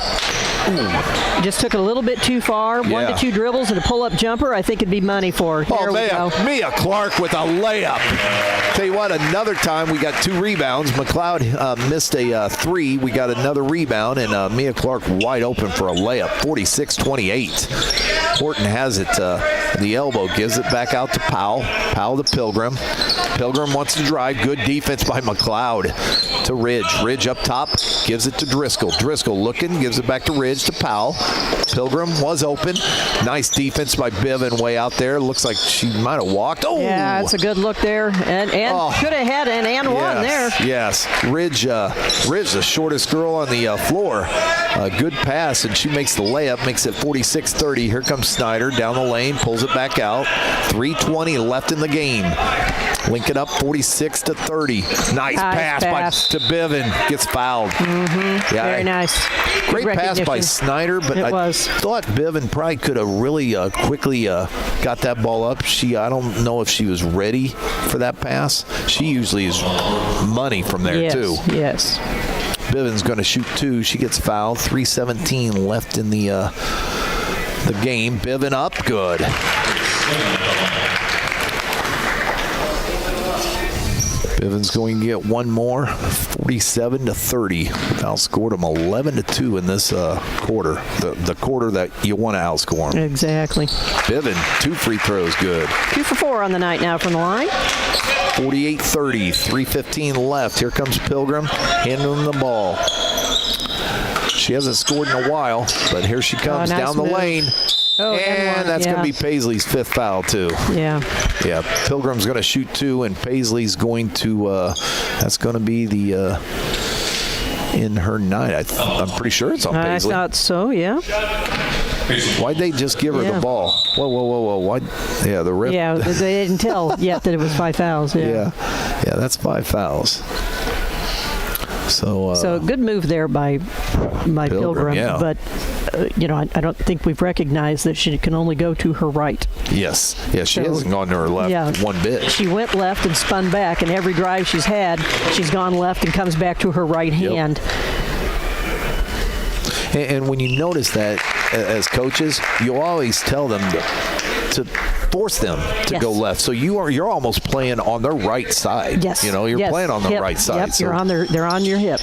S3: Just took it a little bit too far. 1 to 2 dribbles and a pull-up jumper. I think it'd be money for her. There we go.
S2: Mia Clark with a layup. Tell you what, another time we got 2 rebounds. McLeod missed a 3. We got another rebound, and Mia Clark wide open for a layup. 46-28. Horton has it. The elbow gives it back out to Powell. Powell to Pilgrim. Pilgrim wants to drive. Good defense by McLeod to Ridge. Ridge up top. Gives it to Driscoll. Driscoll looking. Gives it back to Ridge to Powell. Pilgrim was open. Nice defense by Bivin way out there. Looks like she might have walked.
S3: Yeah, that's a good look there. And could have had an and one there.
S2: Yes. Ridge, the shortest girl on the floor. A good pass, and she makes the layup, makes it 46-30. Here comes Snyder down the lane, pulls it back out. 3:20 left in the game. Lincoln up 46-30. Nice pass to Biven. Gets fouled.
S3: Very nice.
S2: Great
S3: Good
S2: pass by
S3: recognition.
S2: Snyder, but I thought Biven probably could have really quickly got that ball up. I don't know if she was ready for that pass. She usually is money from there too.
S3: Yes.
S2: Biven's going to shoot 2. She gets fouled. 3:17 left in the game. Biven up, good. Biven's going to get one more. 47-30. Outscored them 11-2 in this quarter. The quarter that you want to outscore them.
S3: Exactly.
S2: Biven, 2 free throws, good.
S3: 2 for 4 on the night now from the line.
S2: 48-30, 3:15 left. Here comes Pilgrim, handling the ball. She hasn't scored in a while, but here she comes
S3: nice
S2: down the
S3: move.
S2: lane. And that's going to be
S3: Yeah.
S2: Paisley's 5th foul, too.
S3: Yeah.
S2: Yeah, Pilgrim's going to shoot 2, and Paisley's going to, that's going to be the, in her night. I'm pretty sure it's on
S3: I
S2: Paisley.
S3: thought so, yeah.
S2: Why'd they just give her the ball? Whoa. Why? Yeah, the rip.
S3: Yeah, they didn't tell yet that it was 5 fouls.
S2: Yeah, that's 5 fouls. So
S3: good move there by Pilgrim.
S2: yeah.
S3: But, I don't think we've recognized that she can only go to her right.
S2: Yes. Yeah, she hasn't gone to her left one bit.
S3: She went left and spun back, and every drive she's had, she's gone left and comes back to her right hand.
S2: And when you notice that as coaches, you always tell them to force them to go left. So you're almost playing on their right side.
S3: Yes.
S2: You're playing on the
S3: hip.
S2: right side.
S3: Yep.
S2: So
S3: They're on your hip.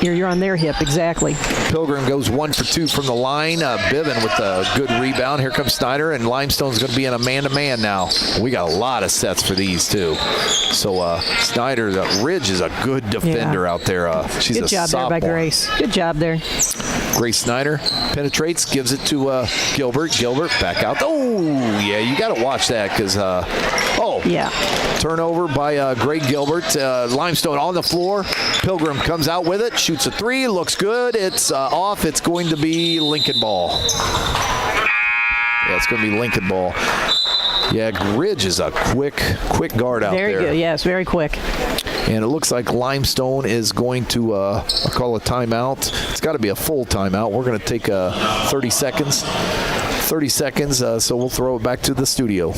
S3: You're on their hip, exactly.
S2: Pilgrim goes 1 for 2 from the line. Biven with a good rebound. Here comes Snyder, and Limestone's going to be in a man-to-man now. We got a lot of sets for these too. So Snyder, Ridge is a good defender out there. She's
S3: good
S2: a
S3: job
S2: sophomore.
S3: there by Grace. Good job there.
S2: Grace Snyder penetrates, gives it to Gilbert. Gilbert back out. Oh, yeah, you got to watch that because, turnover by Greg Gilbert. Limestone on the floor. Pilgrim comes out with it, shoots a 3, looks good. It's off. It's going to be Lincoln ball. Yeah, it's going to be Lincoln ball. Yeah, Ridge is a quick guard out there.
S3: Very good, yes, very quick.
S2: And it looks like Limestone is going to call a timeout. It's got to be a full timeout. We're going to take 30 seconds. 30 seconds, so we'll throw it back to the studio.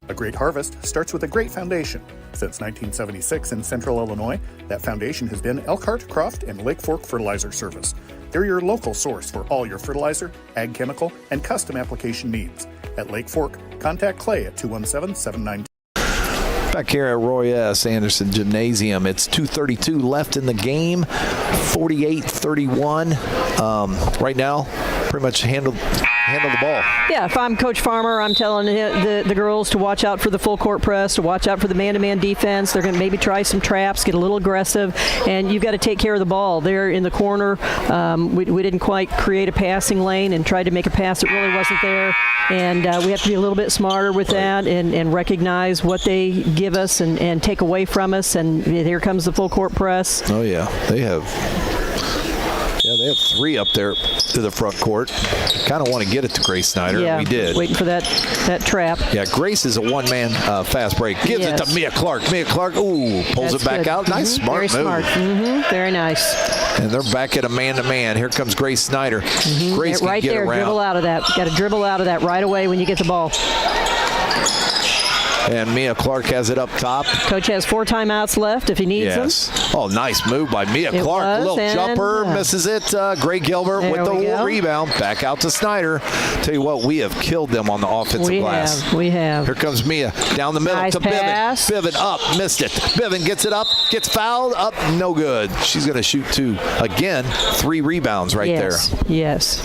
S1: A great harvest starts with a great foundation. Since 1976 in Central Illinois, that foundation has been Elkhart, Croft, and Lake Fork Fertilizer Service. They're your local source for all your fertilizer, ag chemical, and custom application needs. At Lake Fork, contact Clay at 217-792.
S2: Back here at Roy S. Anderson Gymnasium, it's 2:32 left in the game, 48-31. Right now, pretty much handle the ball.
S3: Yeah, if I'm Coach Farmer, I'm telling the girls to watch out for the full court press, to watch out for the man-to-man defense. They're going to maybe try some traps, get a little aggressive, and you've got to take care of the ball. They're in the corner. We didn't quite create a passing lane and tried to make a pass that really wasn't there. And we have to be a little bit smarter with that and recognize what they give us and take away from us. And here comes the full court press.
S2: Oh, yeah. They have 3 up there to the front court. Kind of want to get it to Grace Snyder, and we did.
S3: Waiting for that trap.
S2: Yeah, Grace is a one-man fast break. Gives it to Mia Clark. Mia Clark, pulls it back out. Nice, smart move.
S3: Very smart. Very nice.
S2: And they're back at a man-to-man. Here comes Grace Snyder. Grace can
S3: right
S2: get
S3: there,
S2: around.
S3: dribble out of that. Got to dribble out of that right away when you get the ball.
S2: And Mia Clark has it up top.
S3: Coach has 4 timeouts left if he needs them.
S2: Oh, nice move by Mia Clark. Little jumper, misses it. Greg Gilbert with the rebound. Back out to Snyder. Tell you what, we have killed them on the offensive glass.
S3: We have.
S2: Here comes Mia down the middle to
S3: pass.
S2: Biven. Biven up, missed it. Biven gets it up, gets fouled, up, no good. She's going to shoot 2. Again, 3 rebounds there.
S3: Yes.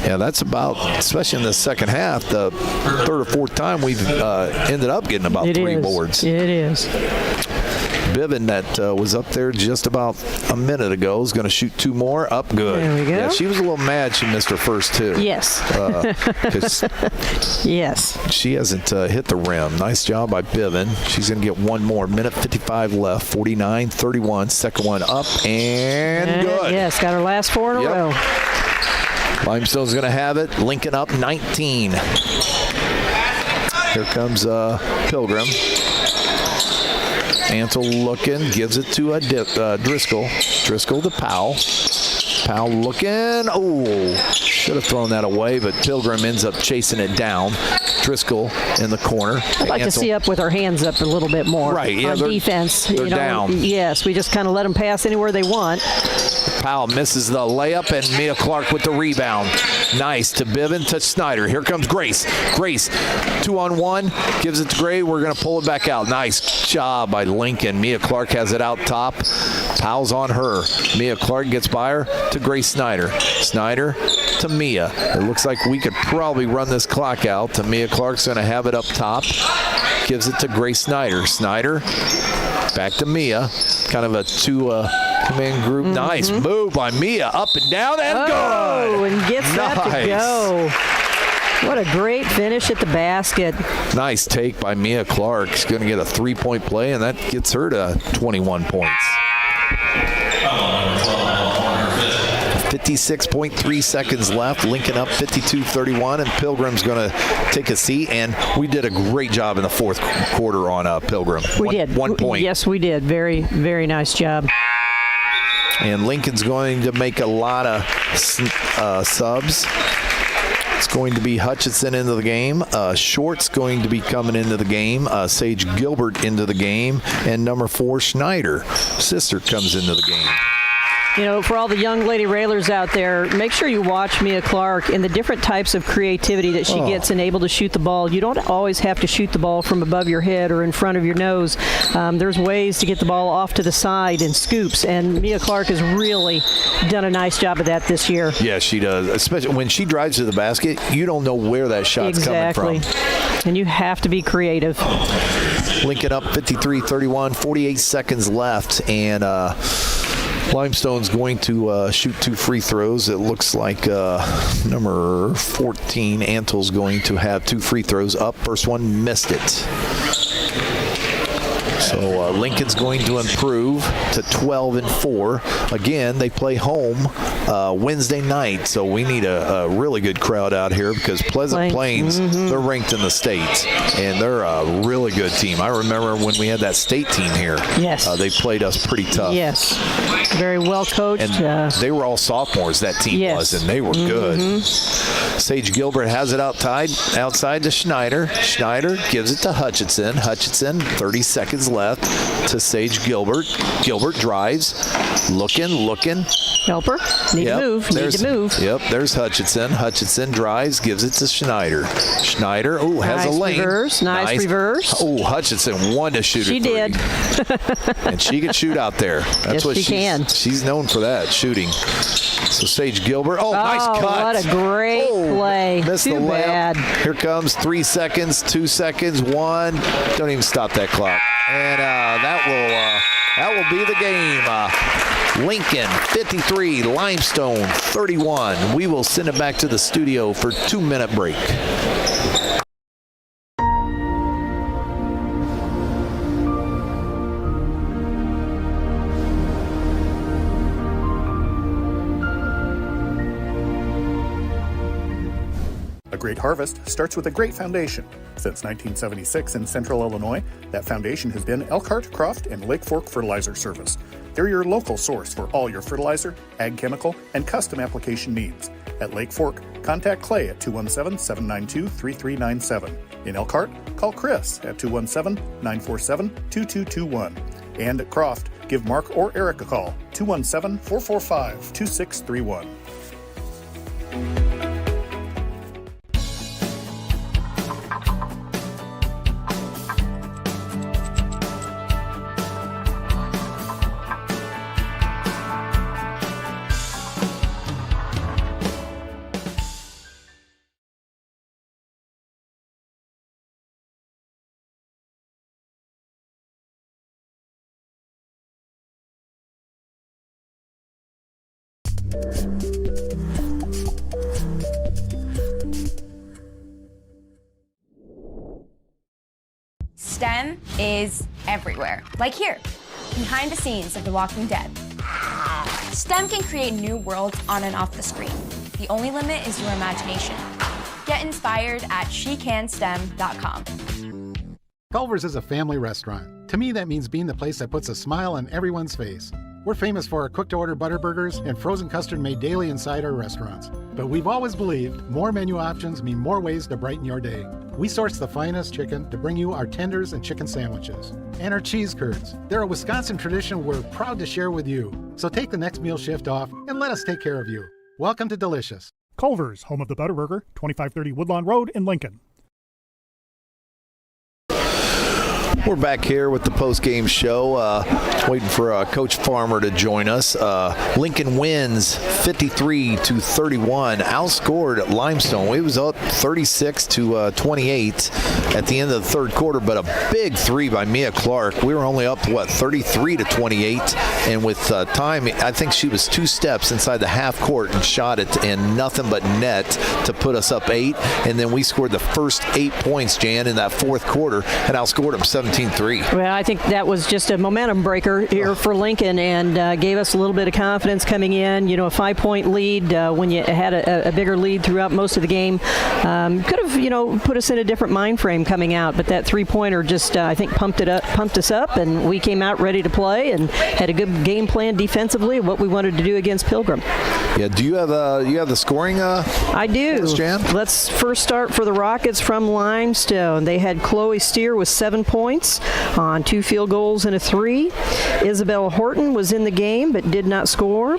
S2: Yeah, that's about, especially in the second half, the 3rd or 4th time we've ended up getting about 3 boards.
S3: It is.
S2: Bivin that was up there just about a minute ago is going to shoot 2 more. Up good.
S3: There we go.
S2: Yeah, she was a little mad she missed her first 2.
S3: Yes.
S2: 'Cause
S3: Yes.
S2: she hasn't hit the rim. Nice job by Bivin. She's going to get 1 more. Minute 55 left. 49-31. Second one up and good.
S3: Yes, got her last 4 in a
S2: Yep.
S3: row.
S2: Limestone's going to have it. Lincoln up 19. Here comes Pilgrim. Ansel looking, gives it to Driscoll. Driscoll to Powell. Powell looking. Oh, should have thrown that away, but Pilgrim ends up chasing it down. Driscoll in the corner.
S3: I'd like to see up with her hands up a little bit more.
S2: Right, yeah,
S3: on defense.
S2: they're down.
S3: Yes, we just kind of let them pass anywhere they want.
S2: Powell misses the layup, and Mia Clark with the rebound. Nice to Bivin to Snyder. Here comes Grace. Grace, 2-on-1, gives it to Gray. We're going to pull it back out. Nice job by Lincoln. Mia Clark has it out top. Powell's on her. Mia Clark gets by her to Grace Snyder. Snyder to Mia. It looks like we could probably run this clock out. To Mia Clark's going to have it up top. Gives it to Grace Snyder. Snyder back to Mia. Kind of a 2-man group. Nice move by Mia. Up and down and
S3: Oh,
S2: good.
S3: and gets that to go. What a great finish at the basket.
S2: Nice take by Mia Clark. She's going to get a 3-point play, and that gets her to 21 points. 56.3 seconds left. Lincoln up 52-31, and Pilgrim's going to take a seat. And we did a great job in the fourth quarter on Pilgrim.
S3: We did.
S2: 1 point.
S3: Yes, we did. Very, very nice job.
S2: And Lincoln's going to make a lot of subs. It's going to be Hutchinson into the game. Short's going to be coming into the game. Sage Gilbert into the game. And number 4, Schneider. Sister comes into the game.
S3: You know, for all the young Lady Railers out there, make sure you watch Mia Clark and the different types of creativity that she gets and able to shoot the ball. You don't always have to shoot the ball from above your head or in front of your nose. There's ways to get the ball off to the side and scoops, and Mia Clark has really done a nice job of that this year.
S2: Yeah, she does. Especially when she drives to the basket, you don't know where that shot's coming from.
S3: And you have to be creative.
S2: Lincoln up 53-31, 48 seconds left, and Limestone's going to shoot 2 free throws. It looks like number 14, Antel's going to have 2 free throws up. First one missed it. So Lincoln's going to improve to 12-4. Again, they play home Wednesday night, so we need a really good crowd out here because Pleasant Plains, they're ranked in the state, and they're a really good team. I remember when we had that state team here.
S3: Yes.
S2: They played us pretty tough.
S3: Yes. Very well coached.
S2: And they were all sophomores, that team was, and they were good. Sage Gilbert has it outside to Schneider. Schneider gives it to Hutchinson. Hutchinson, 30 seconds left to Sage Gilbert. Gilbert drives, looking.
S3: Helper, need to move.
S2: Yep, there's Hutchinson. Hutchinson drives, gives it to Schneider. Schneider, has a lane.
S3: Nice reverse.
S2: Oh, Hutchinson wanted to shoot
S3: She did.
S2: And she can shoot out there. That's what
S3: she can.
S2: She's known for that, shooting. So Sage Gilbert. Oh, nice cut.
S3: What a great play.
S2: Missed
S3: Too
S2: the layup.
S3: bad.
S2: Here comes 3 seconds, 2 seconds, 1. Don't even stop that clock. And that will be the game. Lincoln 53, Limestone 31. We will send it back to the studio for 2-minute break.
S1: A great harvest starts with a great foundation. Since 1976 in Central Illinois, that foundation has been Elkhart, Croft, and Lake Fork Fertilizer Service. They're your local source for all your fertilizer, ag chemical, and custom application needs. At Lake Fork, contact Clay at 217-792-3397. In Elkhart, call Chris at 217-947-2221. And at Croft, give Mark or Eric a call, 217-445-2631.
S6: STEM is everywhere. Like here, behind the scenes of The Walking Dead. STEM can create new worlds on and off the screen. The only limit is your imagination. Get inspired at shecanstem.com.
S7: Culver's is a family restaurant. To me, that means being the place that puts a smile on everyone's face. We're famous for our cooked-to-order butter burgers and frozen custard made daily inside our restaurants. But we've always believed more menu options mean more ways to brighten your day. We source the finest chicken to bring you our tenders and chicken sandwiches. And our cheese curds. They're a Wisconsin tradition we're proud to share with you. So take the next meal shift off and let us take care of you. Welcome to Delicious.
S1: Culver's, home of the Butterburger, 2530 Woodlawn Road in Lincoln.
S2: We're back here with the post-game show, waiting for Coach Farmer to join us. Lincoln wins 53-31, outscored Limestone. It was up 36-28 at the end of the third quarter, but a big three by Mia Clark. We were only up, 33-28, and with time, I think she was 2 steps inside the half court and shot it, and nothing but net to put us up 8, and then we scored the first 8 points, Jan, in that fourth quarter, and outscored them 17-3.
S3: Well, I think that was just a momentum breaker here for Lincoln and gave us a little bit of confidence coming in. You know, a 5-point lead when you had a bigger lead throughout most of the game could have, put us in a different mind frame coming out. But that 3-pointer just, I think, pumped us up, and we came out ready to play and had a good game plan defensively of what we wanted to do against Pilgrim.
S2: Yeah, do you have the scoring?
S3: I do.
S2: Jan?
S3: Let's first start for the Rockets from Limestone. They had Chloe Steer with 7 points on 2 field goals and a 3. Isabel Horton was in the game but did not score.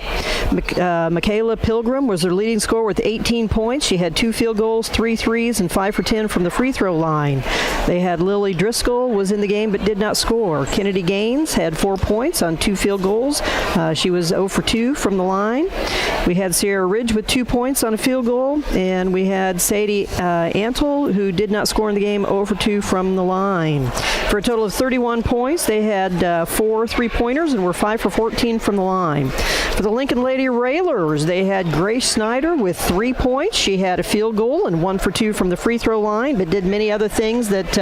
S3: Michaela Pilgrim was their leading scorer with 18 points. She had 2 field goals, 3 threes, and 5 for 10 from the free throw line. They had Lily Driscoll was in the game but did not score. Kennedy Gaines had 4 points on 2 field goals. She was 0 for 2 from the line. We had Sierra Ridge with 2 points on a field goal, and we had Sadie Antle, who did not score in the game, 0 for 2 from the line. For a total of 31 points, they had 4 3-pointers and were 5 for 14 from the line. For the Lincoln Lady Railers, they had Grace Snyder with 3 points. She had a field goal and 1 for 2 from the free throw line, but did many other things that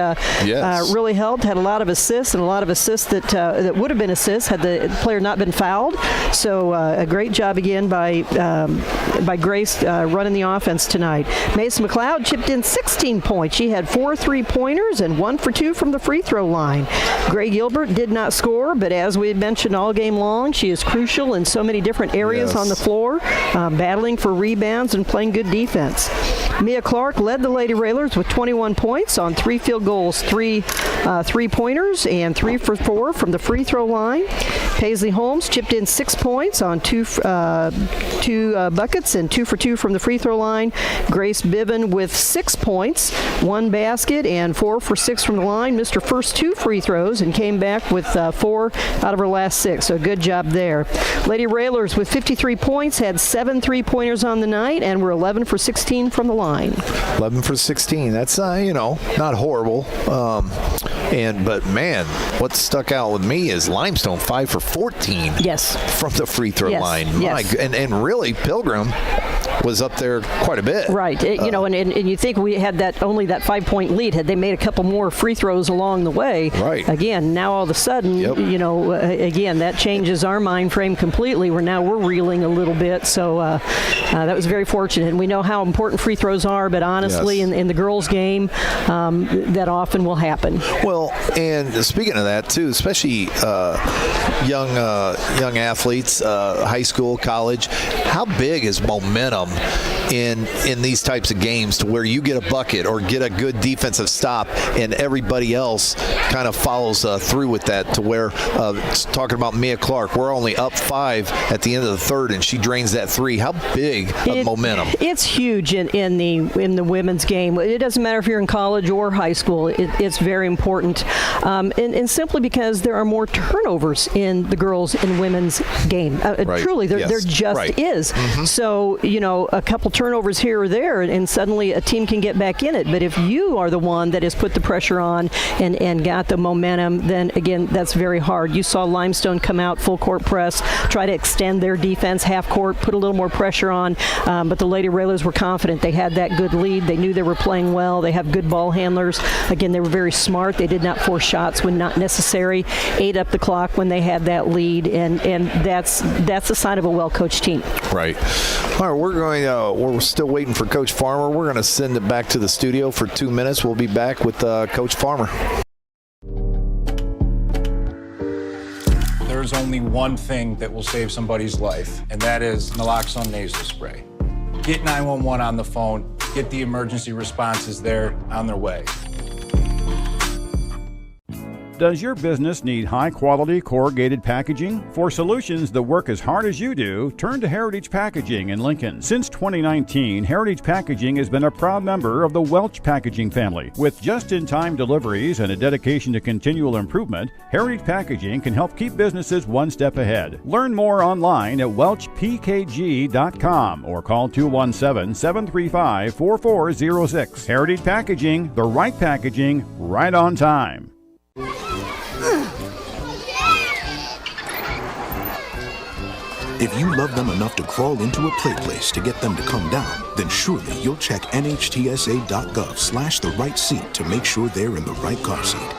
S3: really helped. Had a lot of assists and a lot of assists that would have been assists had the player not been fouled. So a great job again by Grace running the offense tonight. Mason McLeod chipped in 16 points. She had 4 3-pointers and 1 for 2 from the free throw line. Gray Gilbert did not score, but as we had mentioned all game long, she is crucial in so many different areas on the floor, battling for rebounds and playing good defense. Mia Clark led the Lady Railers with 21 points on 3 field goals, 3 3-pointers, and 3 for 4 from the free throw line. Paisley Holmes chipped in 6 points on 2 buckets and 2 for 2 from the free throw line. Grace Biven with 6 points, 1 basket, and 4 for 6 from the line. Missed her first 2 free throws and came back with 4 out of her last 6, so good job there. Lady Railers with 53 points had 7 3-pointers on the night and were 11 for 16 from the line.
S2: 11 for 16. That's not horrible. But man, what stuck out with me is Limestone 5 for 14.
S3: Yes.
S2: From the free throw line.
S3: Yes.
S2: And really Pilgrim was up there quite a bit.
S3: Right. And you think we had only that 5-point lead. Had they made a couple more free throws along the way,
S2: right.
S3: Again, now all of a sudden, again, that changes our mind frame completely. We're reeling a little bit. So that was very fortunate. And we know how important free throws are, but honestly, in the girls' game, that often will happen.
S2: Well, and speaking of that too, especially young athletes, high school, college, how big is momentum in these types of games to where you get a bucket or get a good defensive stop and everybody else kind of follows through with that, to where talking about Mia Clark, we're only up 5 at the end of the third and she drains that 3. How big of momentum?
S3: It's huge in the women's game. It doesn't matter if you're in college or high school. It's very important, and simply because there are more turnovers in the girls and women's game. Truly, there just is. Mm-hmm. So a couple turnovers here or there, and suddenly a team can get back in it. But if you are the one that has put the pressure on and got the momentum, then again, that's very hard. You saw Limestone come out full court press, try to extend their defense half court, put a little more pressure on, but the Lady Railers were confident. They had that good lead. They knew they were playing well. They have good ball handlers. Again, they were very smart. They did not force shots when not necessary, ate up the clock when they had that lead, and that's a sign of a well-coached team.
S2: Right. All right, we're still waiting for Coach Farmer. We're going to send it back to the studio for 2 minutes. We'll be back with Coach Farmer.
S8: There's only one thing that will save somebody's life, and that is naloxone nasal spray. Get 911 on the phone. Get the emergency responses there on their way.
S9: Does your business need high-quality corrugated packaging? For solutions that work as hard as you do, turn to Heritage Packaging in Lincoln. Since 2019, Heritage Packaging has been a proud member of the Welch Packaging family. With just-in-time deliveries and a dedication to continual improvement, Heritage Packaging can help keep businesses one step ahead. Learn more online at welchpkg.com or call 217-735-4406. Heritage Packaging, the right packaging, right on time.
S10: If you love them enough to crawl into a play place to get them to come down, then surely you'll check nhtsa.gov/the right seat to make sure they're in the right car seat.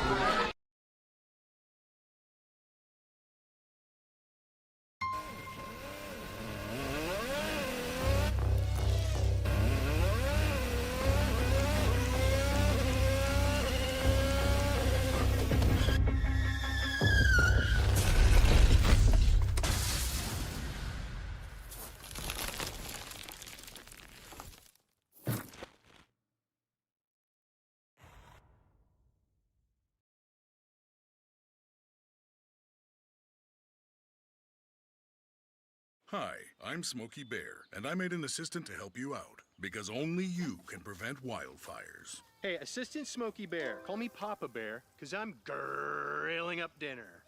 S11: Hi, I'm Smokey Bear, and I made an assistant to help you out, because only you can prevent wildfires.
S12: Hey, Assistant Smokey Bear, call me Papa Bear, because I'm grilling up dinner.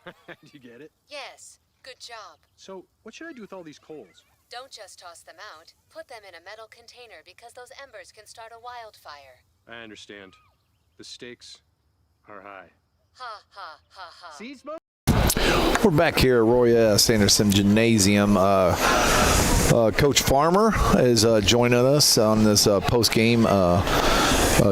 S12: Do you get it?
S13: Yes, good job.
S12: So, what should I do with all these coals?
S13: Don't just toss them out. Put them in a metal container because those embers can start a wildfire.
S12: I understand. The stakes are high.
S13: Ha, ha, ha, ha.
S12: See, Smokey?
S2: We're back here at Roy S. Anderson Gymnasium. Coach Farmer is joining us on this post-game.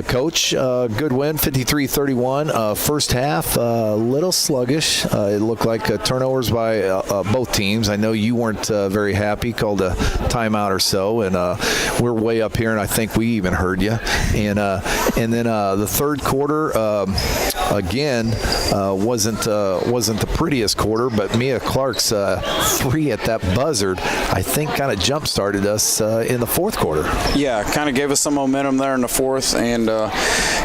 S2: Coach, good win, 53-31. First half, a little sluggish. It looked like turnovers by both teams. I know you weren't very happy, called a timeout or so, and we're way up here, and I think we even heard you. And then the third quarter, again, wasn't the prettiest quarter, but Mia Clark's three at that buzzard, I think, kind of jump-started us in the fourth quarter.
S14: Yeah, kind of gave us some momentum there in the fourth, and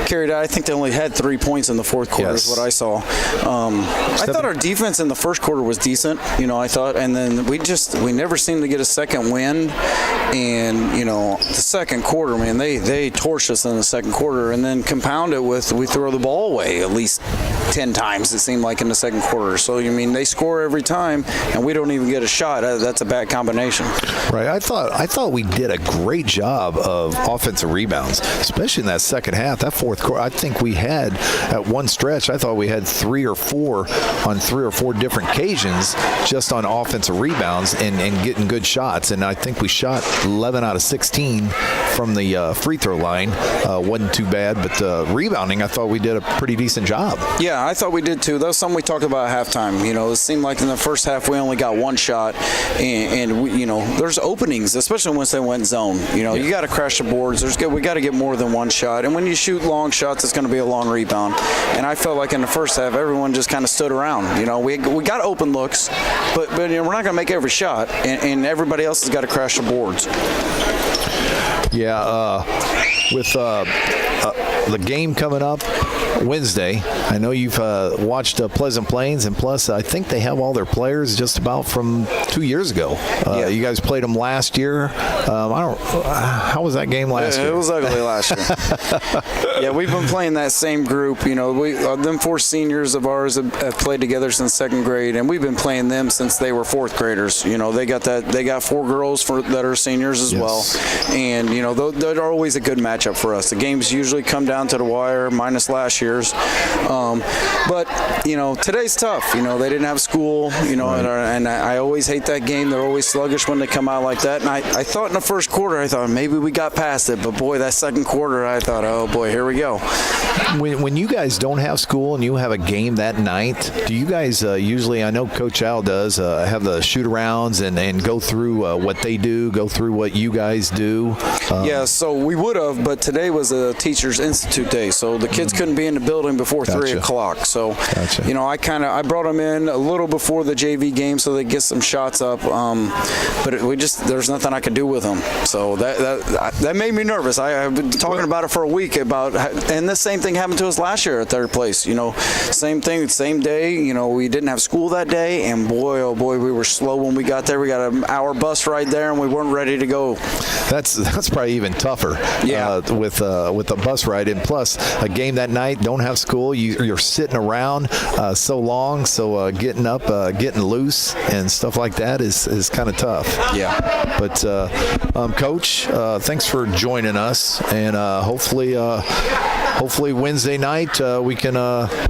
S14: carried out. I think they only had 3 points in the fourth quarter, is what I saw. I thought our defense in the first quarter was decent, I thought, and then we never seemed to get a second wind, and, the second quarter, man, they torched us in the second quarter, and then compound it with, we throw the ball away at least 10 times, it seemed like, in the second quarter. So, they score every time, and we don't even get a shot. That's a bad combination.
S2: Right. I thought we did a great job of offensive rebounds, especially in that second half. That fourth quarter, I think we had, at one stretch, I thought we had 3 or 4 on 3 or 4 different occasions just on offensive rebounds and getting good shots. And I think we shot 11 out of 16 from the free throw line. Wasn't too bad, but rebounding, I thought we did a pretty decent job.
S14: Yeah, I thought we did too. That was something we talked about at halftime. It seemed like in the first half we only got one shot, and we, there's openings, especially once they went zone. You got to crash the boards. We got to get more than one shot, and when you shoot long shots, it's going to be a long rebound. And I felt like in the first half, everyone just kind of stood around. We got open looks, but we're not going to make every shot, and everybody else has got to crash the boards.
S2: Yeah, with the game coming up, Wednesday. I know you've watched Pleasant Plains, and plus I think they have all their players just about from 2 years ago. You guys played them last year. How was that game last year?
S14: It was ugly last year. Yeah, we've been playing that same group. You know, them 4 seniors of ours have played together since 2nd grade, and we've been playing them since they were 4th graders. You know, they got 4 girls that are seniors as well, and you know, they're always a good matchup for us. The games usually come down to the wire, minus last year's. But you know, today's tough. You know, they didn't have school. You know, and I always hate that game. They're always sluggish when they come out like that. And I thought in the first quarter, I thought maybe we got past it, but boy, that second quarter, I thought, oh boy, here we go.
S2: When you guys don't have school and you have a game that night, do you guys usually, I know Coach Al does, have the shoot-arounds and go through what they do, go through what you guys do?
S14: Yeah, so we would have, but today was a Teachers Institute day, so the kids couldn't be in the building before 3 o'clock. So, you know, I brought them in a little before the JV game so they get some shots up, but there's nothing I could do with them. So that made me nervous. I've been talking about it for a week and the same thing happened to us last year at 3rd place. You know, same thing, same day. You know, we didn't have school that day, and boy, oh boy, we were slow when we got there. We got an hour bus ride there, and we weren't ready to go.
S2: That's probably even tougher. With a bus ride, and plus a game that night, don't have school. You're sitting around so long, so getting up, getting loose, and stuff like that is kind of tough.
S14: Yeah.
S2: But Coach, thanks for joining us, and hopefully Wednesday night we can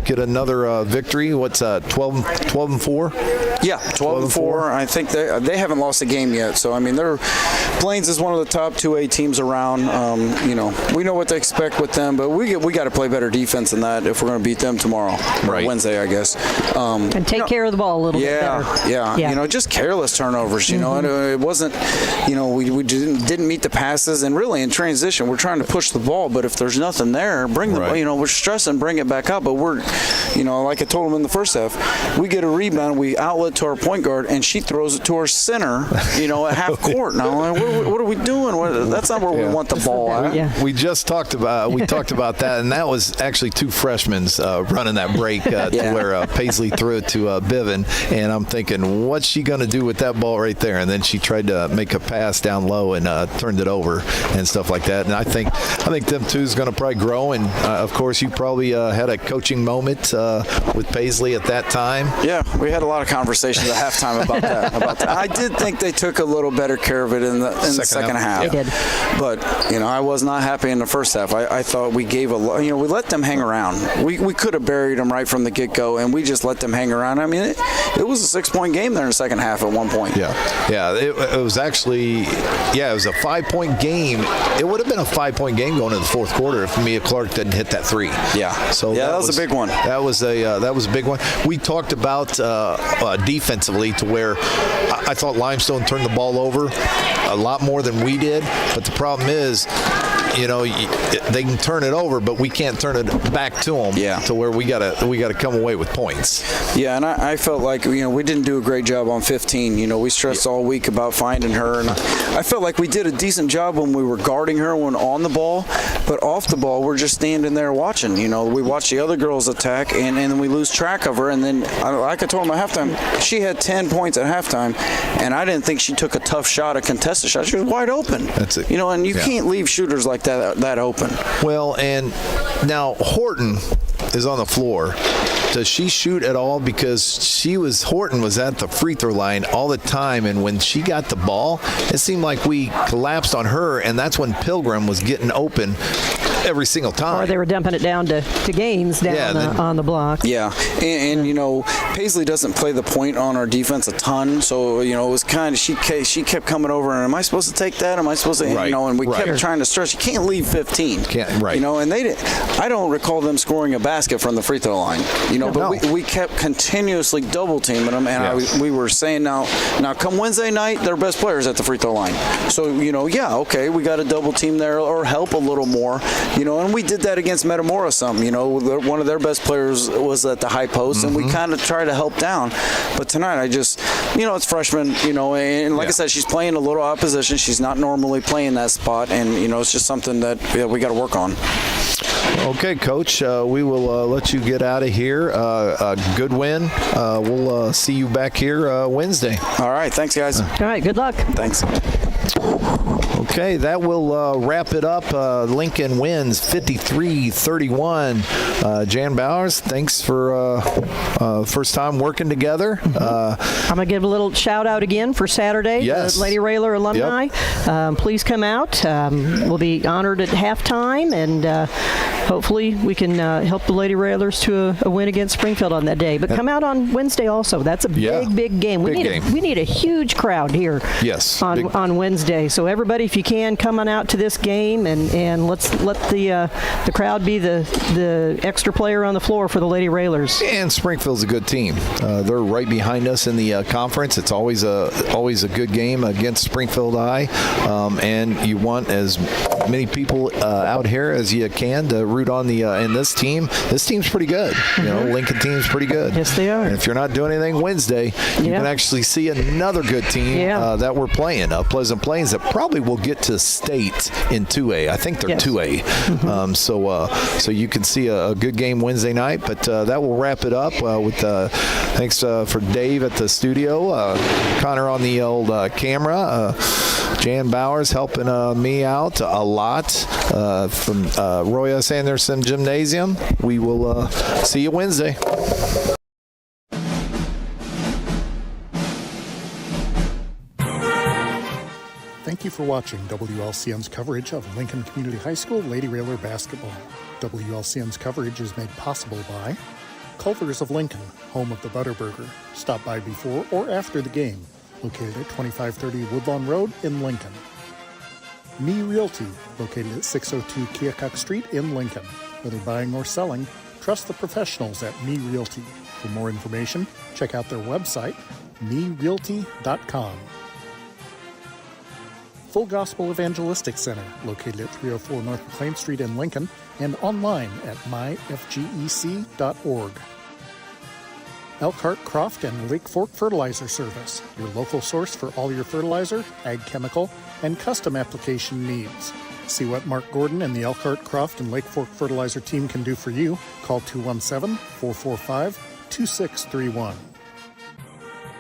S2: get another victory. What's 12-4?
S14: Yeah, 12-4. I think they haven't lost a game yet. So I mean, Plains is one of the top 2A teams around. You know, we know what to expect with them, but we got to play better defense than that if we're going to beat them tomorrow, or Wednesday, I guess.
S3: And take care of the ball a little bit better.
S14: Yeah. You know, just careless turnovers. You know, it wasn't. You know, we didn't meet the passes, and really in transition, we're trying to push the ball, but if there's nothing there, bring the. You know, we're stressing, bring it back up, but we're, you know, like I told them in the first half, we get a rebound, we outlet to our point guard, and she throws it to our center, you know, at half court. Now, what are we doing? That's not where we want the ball at.
S2: We just talked about that, and that was actually 2 freshmen running that break to where Paisley threw it to Bivin, and I'm thinking, what's she going to do with that ball right there? And then she tried to make a pass down low and turned it over and stuff like that. And I think them two is going to probably grow, and of course you probably had a coaching moment with Paisley at that time.
S14: Yeah, we had a lot of conversations at halftime about that. I did think they took a little better care of it in the second half.
S3: They did.
S14: But, you know, I was not happy in the first half. I thought we gave we let them hang around. We could have buried them right from the get-go, and we just let them hang around. I mean, it was a 6-point game there in the second half at one point.
S2: Yeah. It was actually, it was a 5-point game. It would have been a 5-point game going into the fourth quarter if Mia Clark didn't hit that 3.
S14: Yeah.
S2: So
S14: that was a big one.
S2: That was a big one. We talked about defensively to where I thought Limestone turned the ball over a lot more than we did, but the problem is, you know, they can turn it over, but we can't turn it back to them. To where we gotta come away with points.
S14: Yeah, and I felt like, you know, we didn't do a great job on 15. You know, we stressed all week about finding her, and I felt like we did a decent job when we were guarding her when on the ball, but off the ball we're just standing there watching. You know, we watch the other girls attack, and then we lose track of her. And then, like I told them at halftime, she had 10 points at halftime, and I didn't think she took a tough shot, a contested shot. She was wide open. That's it. You know, and you can't leave shooters like that open.
S2: Well, and now Horton is on the floor. Does she shoot at all? Because Horton was at the free throw line all the time, and when she got the ball, it seemed like we collapsed on her, and that's when Pilgrim was getting open every single time.
S3: Or they were dumping it down to Gaines down on the block.
S14: Yeah, and you know, Paisley doesn't play the point on our defense a ton, so you know, it was kind of she kept coming over, and am I supposed to take that? Am I supposed to? You know, and we kept trying to stretch. You can't leave 15. You know, and I don't recall them scoring a basket from the free throw line. You know, but we kept continuously double teaming them, and we were saying now come Wednesday night, their best players at the free throw line. So you know, okay, we got to double team there or help a little more. You know, and we did that against Metamora some. You know, one of their best players was at the high post, and we kind of try to help down. But tonight, I just, you know, it's freshman, you know, and like I said, she's playing a little opposition. She's not normally playing that spot, and, you know, it's just something that we got to work on.
S2: Okay, Coach, we will let you get out of here. A good win. We'll see you back here Wednesday.
S14: All right. Thanks, guys.
S3: All right. Good luck.
S14: Thanks.
S2: Okay, that will wrap it up. Lincoln wins 53-31. Jan Bowers, thanks for first time working together.
S3: I'm going to give a little shout out again for Saturday.
S2: Yes.
S3: Lady Railer alumni.
S2: Yep.
S3: Please come out. We'll be honored at halftime, and hopefully we can help the Lady Railers to a win against Springfield on that day. But come out on Wednesday also. That's a big game. We need a huge crowd here.
S2: Yes.
S3: On Wednesday. So everybody, if you can, come on out to this game, and let's let the crowd be the extra player on the floor for the Lady Railers.
S2: And Springfield's a good team. They're right behind us in the conference. It's always a good game against Springfield High, and you want as many people out here as you can to root on the in this team. This team's pretty good. You know, Lincoln team's pretty good.
S3: Yes, they are.
S2: And if you're not doing anything Wednesday, you can actually see another good team that we're playing. Pleasant Plains that probably will get to state in 2A. I think they're 2A. So you can see a good game Wednesday night. But that will wrap it up with thanks for Dave at the studio, Connor on the old camera, Jan Bowers helping me out a lot from Roy S. Anderson Gymnasium. We will see you Wednesday.
S1: Thank you for watching WLCN's coverage of Lincoln Community High School Lady Railer basketball. WLCN's coverage is made possible by Culver's of Lincoln, home of the Butterburger. Stop by before or after the game, located at 2530 Woodlawn Road in Lincoln. Me Realty, located at 602 Keokuk Street in Lincoln. Whether buying or selling, trust the professionals at Me Realty. For more information, check out their website, merealty.com. Full Gospel Evangelistic Center, located at 304 North McLean Street in Lincoln, and online at myfgec.org. Elkhart, Croft, and Lake Fork Fertilizer Service, your local source for all your fertilizer, ag chemical, and custom application needs. See what Mark Gordon and the Elkhart, Croft, and Lake Fork Fertilizer team can do for you. Call 217-445-2631.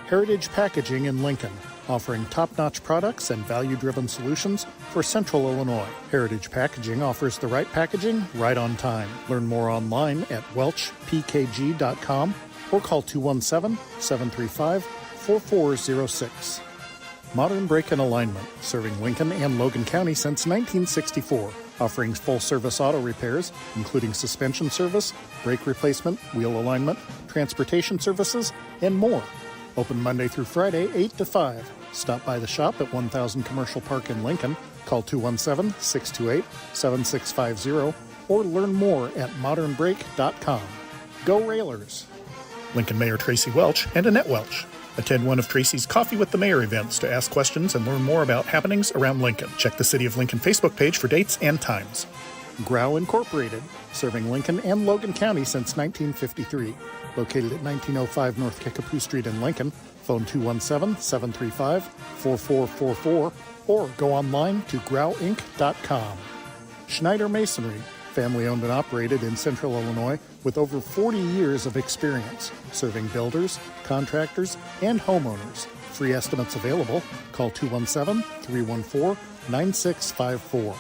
S1: Heritage Packaging in Lincoln, offering top-notch products and value-driven solutions for Central Illinois. Heritage Packaging offers the right packaging right on time. Learn more online at welchpkg.com or call 217-735-4406. Modern Brake and Alignment, serving Lincoln and Logan County since 1964, offering full-service auto repairs, including suspension service, brake replacement, wheel alignment, transportation services, and more. Open Monday through Friday, 8 to 5. Stop by the shop at 1000 Commercial Park in Lincoln. Call 217-628-7650 or learn more at modernbrake.com. Go Railers! Lincoln Mayor Tracy Welch and Annette Welch. Attend one of Tracy's Coffee with the Mayor events to ask questions and learn more about happenings around Lincoln. Check the City of Lincoln Facebook page for dates and times. Grau Incorporated, serving Lincoln and Logan County since 1953. Located at 1905 North Kickapoo Street in Lincoln. Phone 217-735-4444 or go online to grauinc.com. Schneider Masonry, family owned and operated in Central Illinois with over 40 years of experience, serving builders, contractors, and homeowners. Free estimates available. Call 217-314-9654.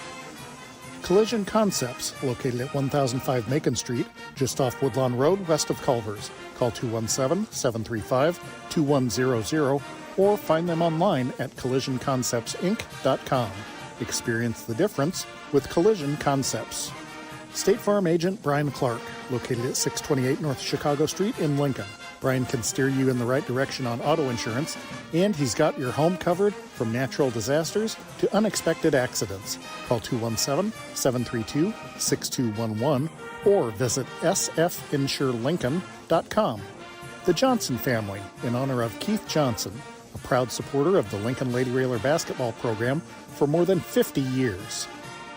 S1: Collision Concepts, located at 1005 Macon Street, just off Woodlawn Road, west of Culver's. Call 217-735-2100 or find them online at collisionconceptsinc.com. Experience the difference with Collision Concepts. State Farm Agent Brian Clark, located at 628 North Chicago Street in Lincoln. Brian can steer you in the right direction on auto insurance, and he's got your home covered from natural disasters to unexpected accidents. Call 217-732-6211 or visit sfinsurelincoln.com. The Johnson family, in honor of Keith Johnson, a proud supporter of the Lincoln Lady Railer basketball program for more than 50 years.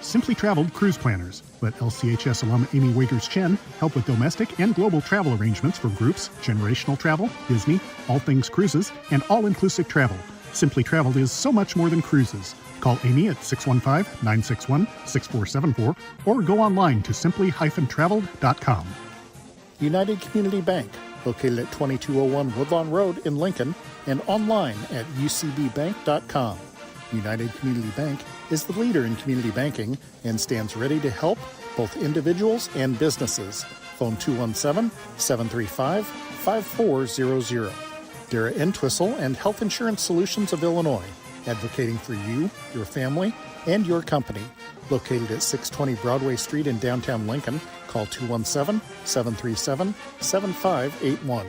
S7: Simply Traveled Cruise Planners. Let LCHS alum Amy Wagers-Chen help with domestic and global travel arrangements for groups, generational travel, Disney, all things cruises, and all-inclusive travel. Simply Traveled is so much more than cruises.
S1: Call Amy at 615-961-6474 or go online to simply-traveled.com. United Community Bank, located at 2201 Woodlawn Road in Lincoln and online at ucbbank.com. United Community Bank is the leader in community banking and stands ready to help both individuals and businesses. Phone 217-735-5400. Dara Entwistle and Health Insurance Solutions of Illinois, advocating for you, your family, and your company. Located at 620 Broadway Street in downtown Lincoln, call 217-737-7581.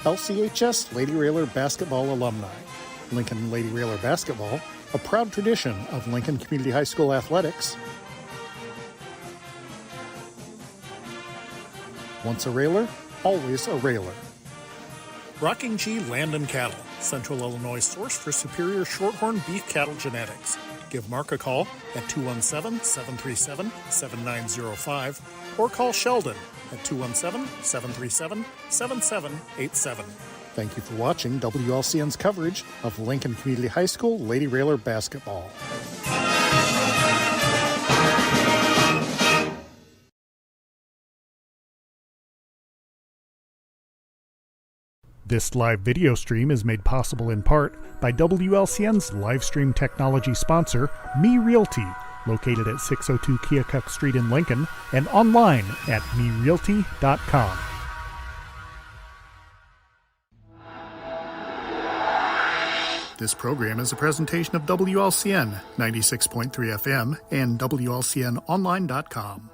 S1: LCHS Lady Railer Basketball Alumni. Lincoln Lady Railer Basketball, a proud tradition of Lincoln Community High School athletics. Once a railer, always a railer. Rocking G Land and Cattle, Central Illinois source for superior shorthorn beef cattle genetics. Give Mark a call at 217-737-7905 or call Sheldon at 217-737-7787. Thank you for watching WLCN's coverage of Lincoln Community High School Lady Railer basketball. This live video stream is made possible in part by WLCN's live stream technology sponsor, Me Realty, located at 602 Keokuk Street in Lincoln and online at merealty.com. This program is a presentation of WLCN 96.3 FM and WLCNonline.com.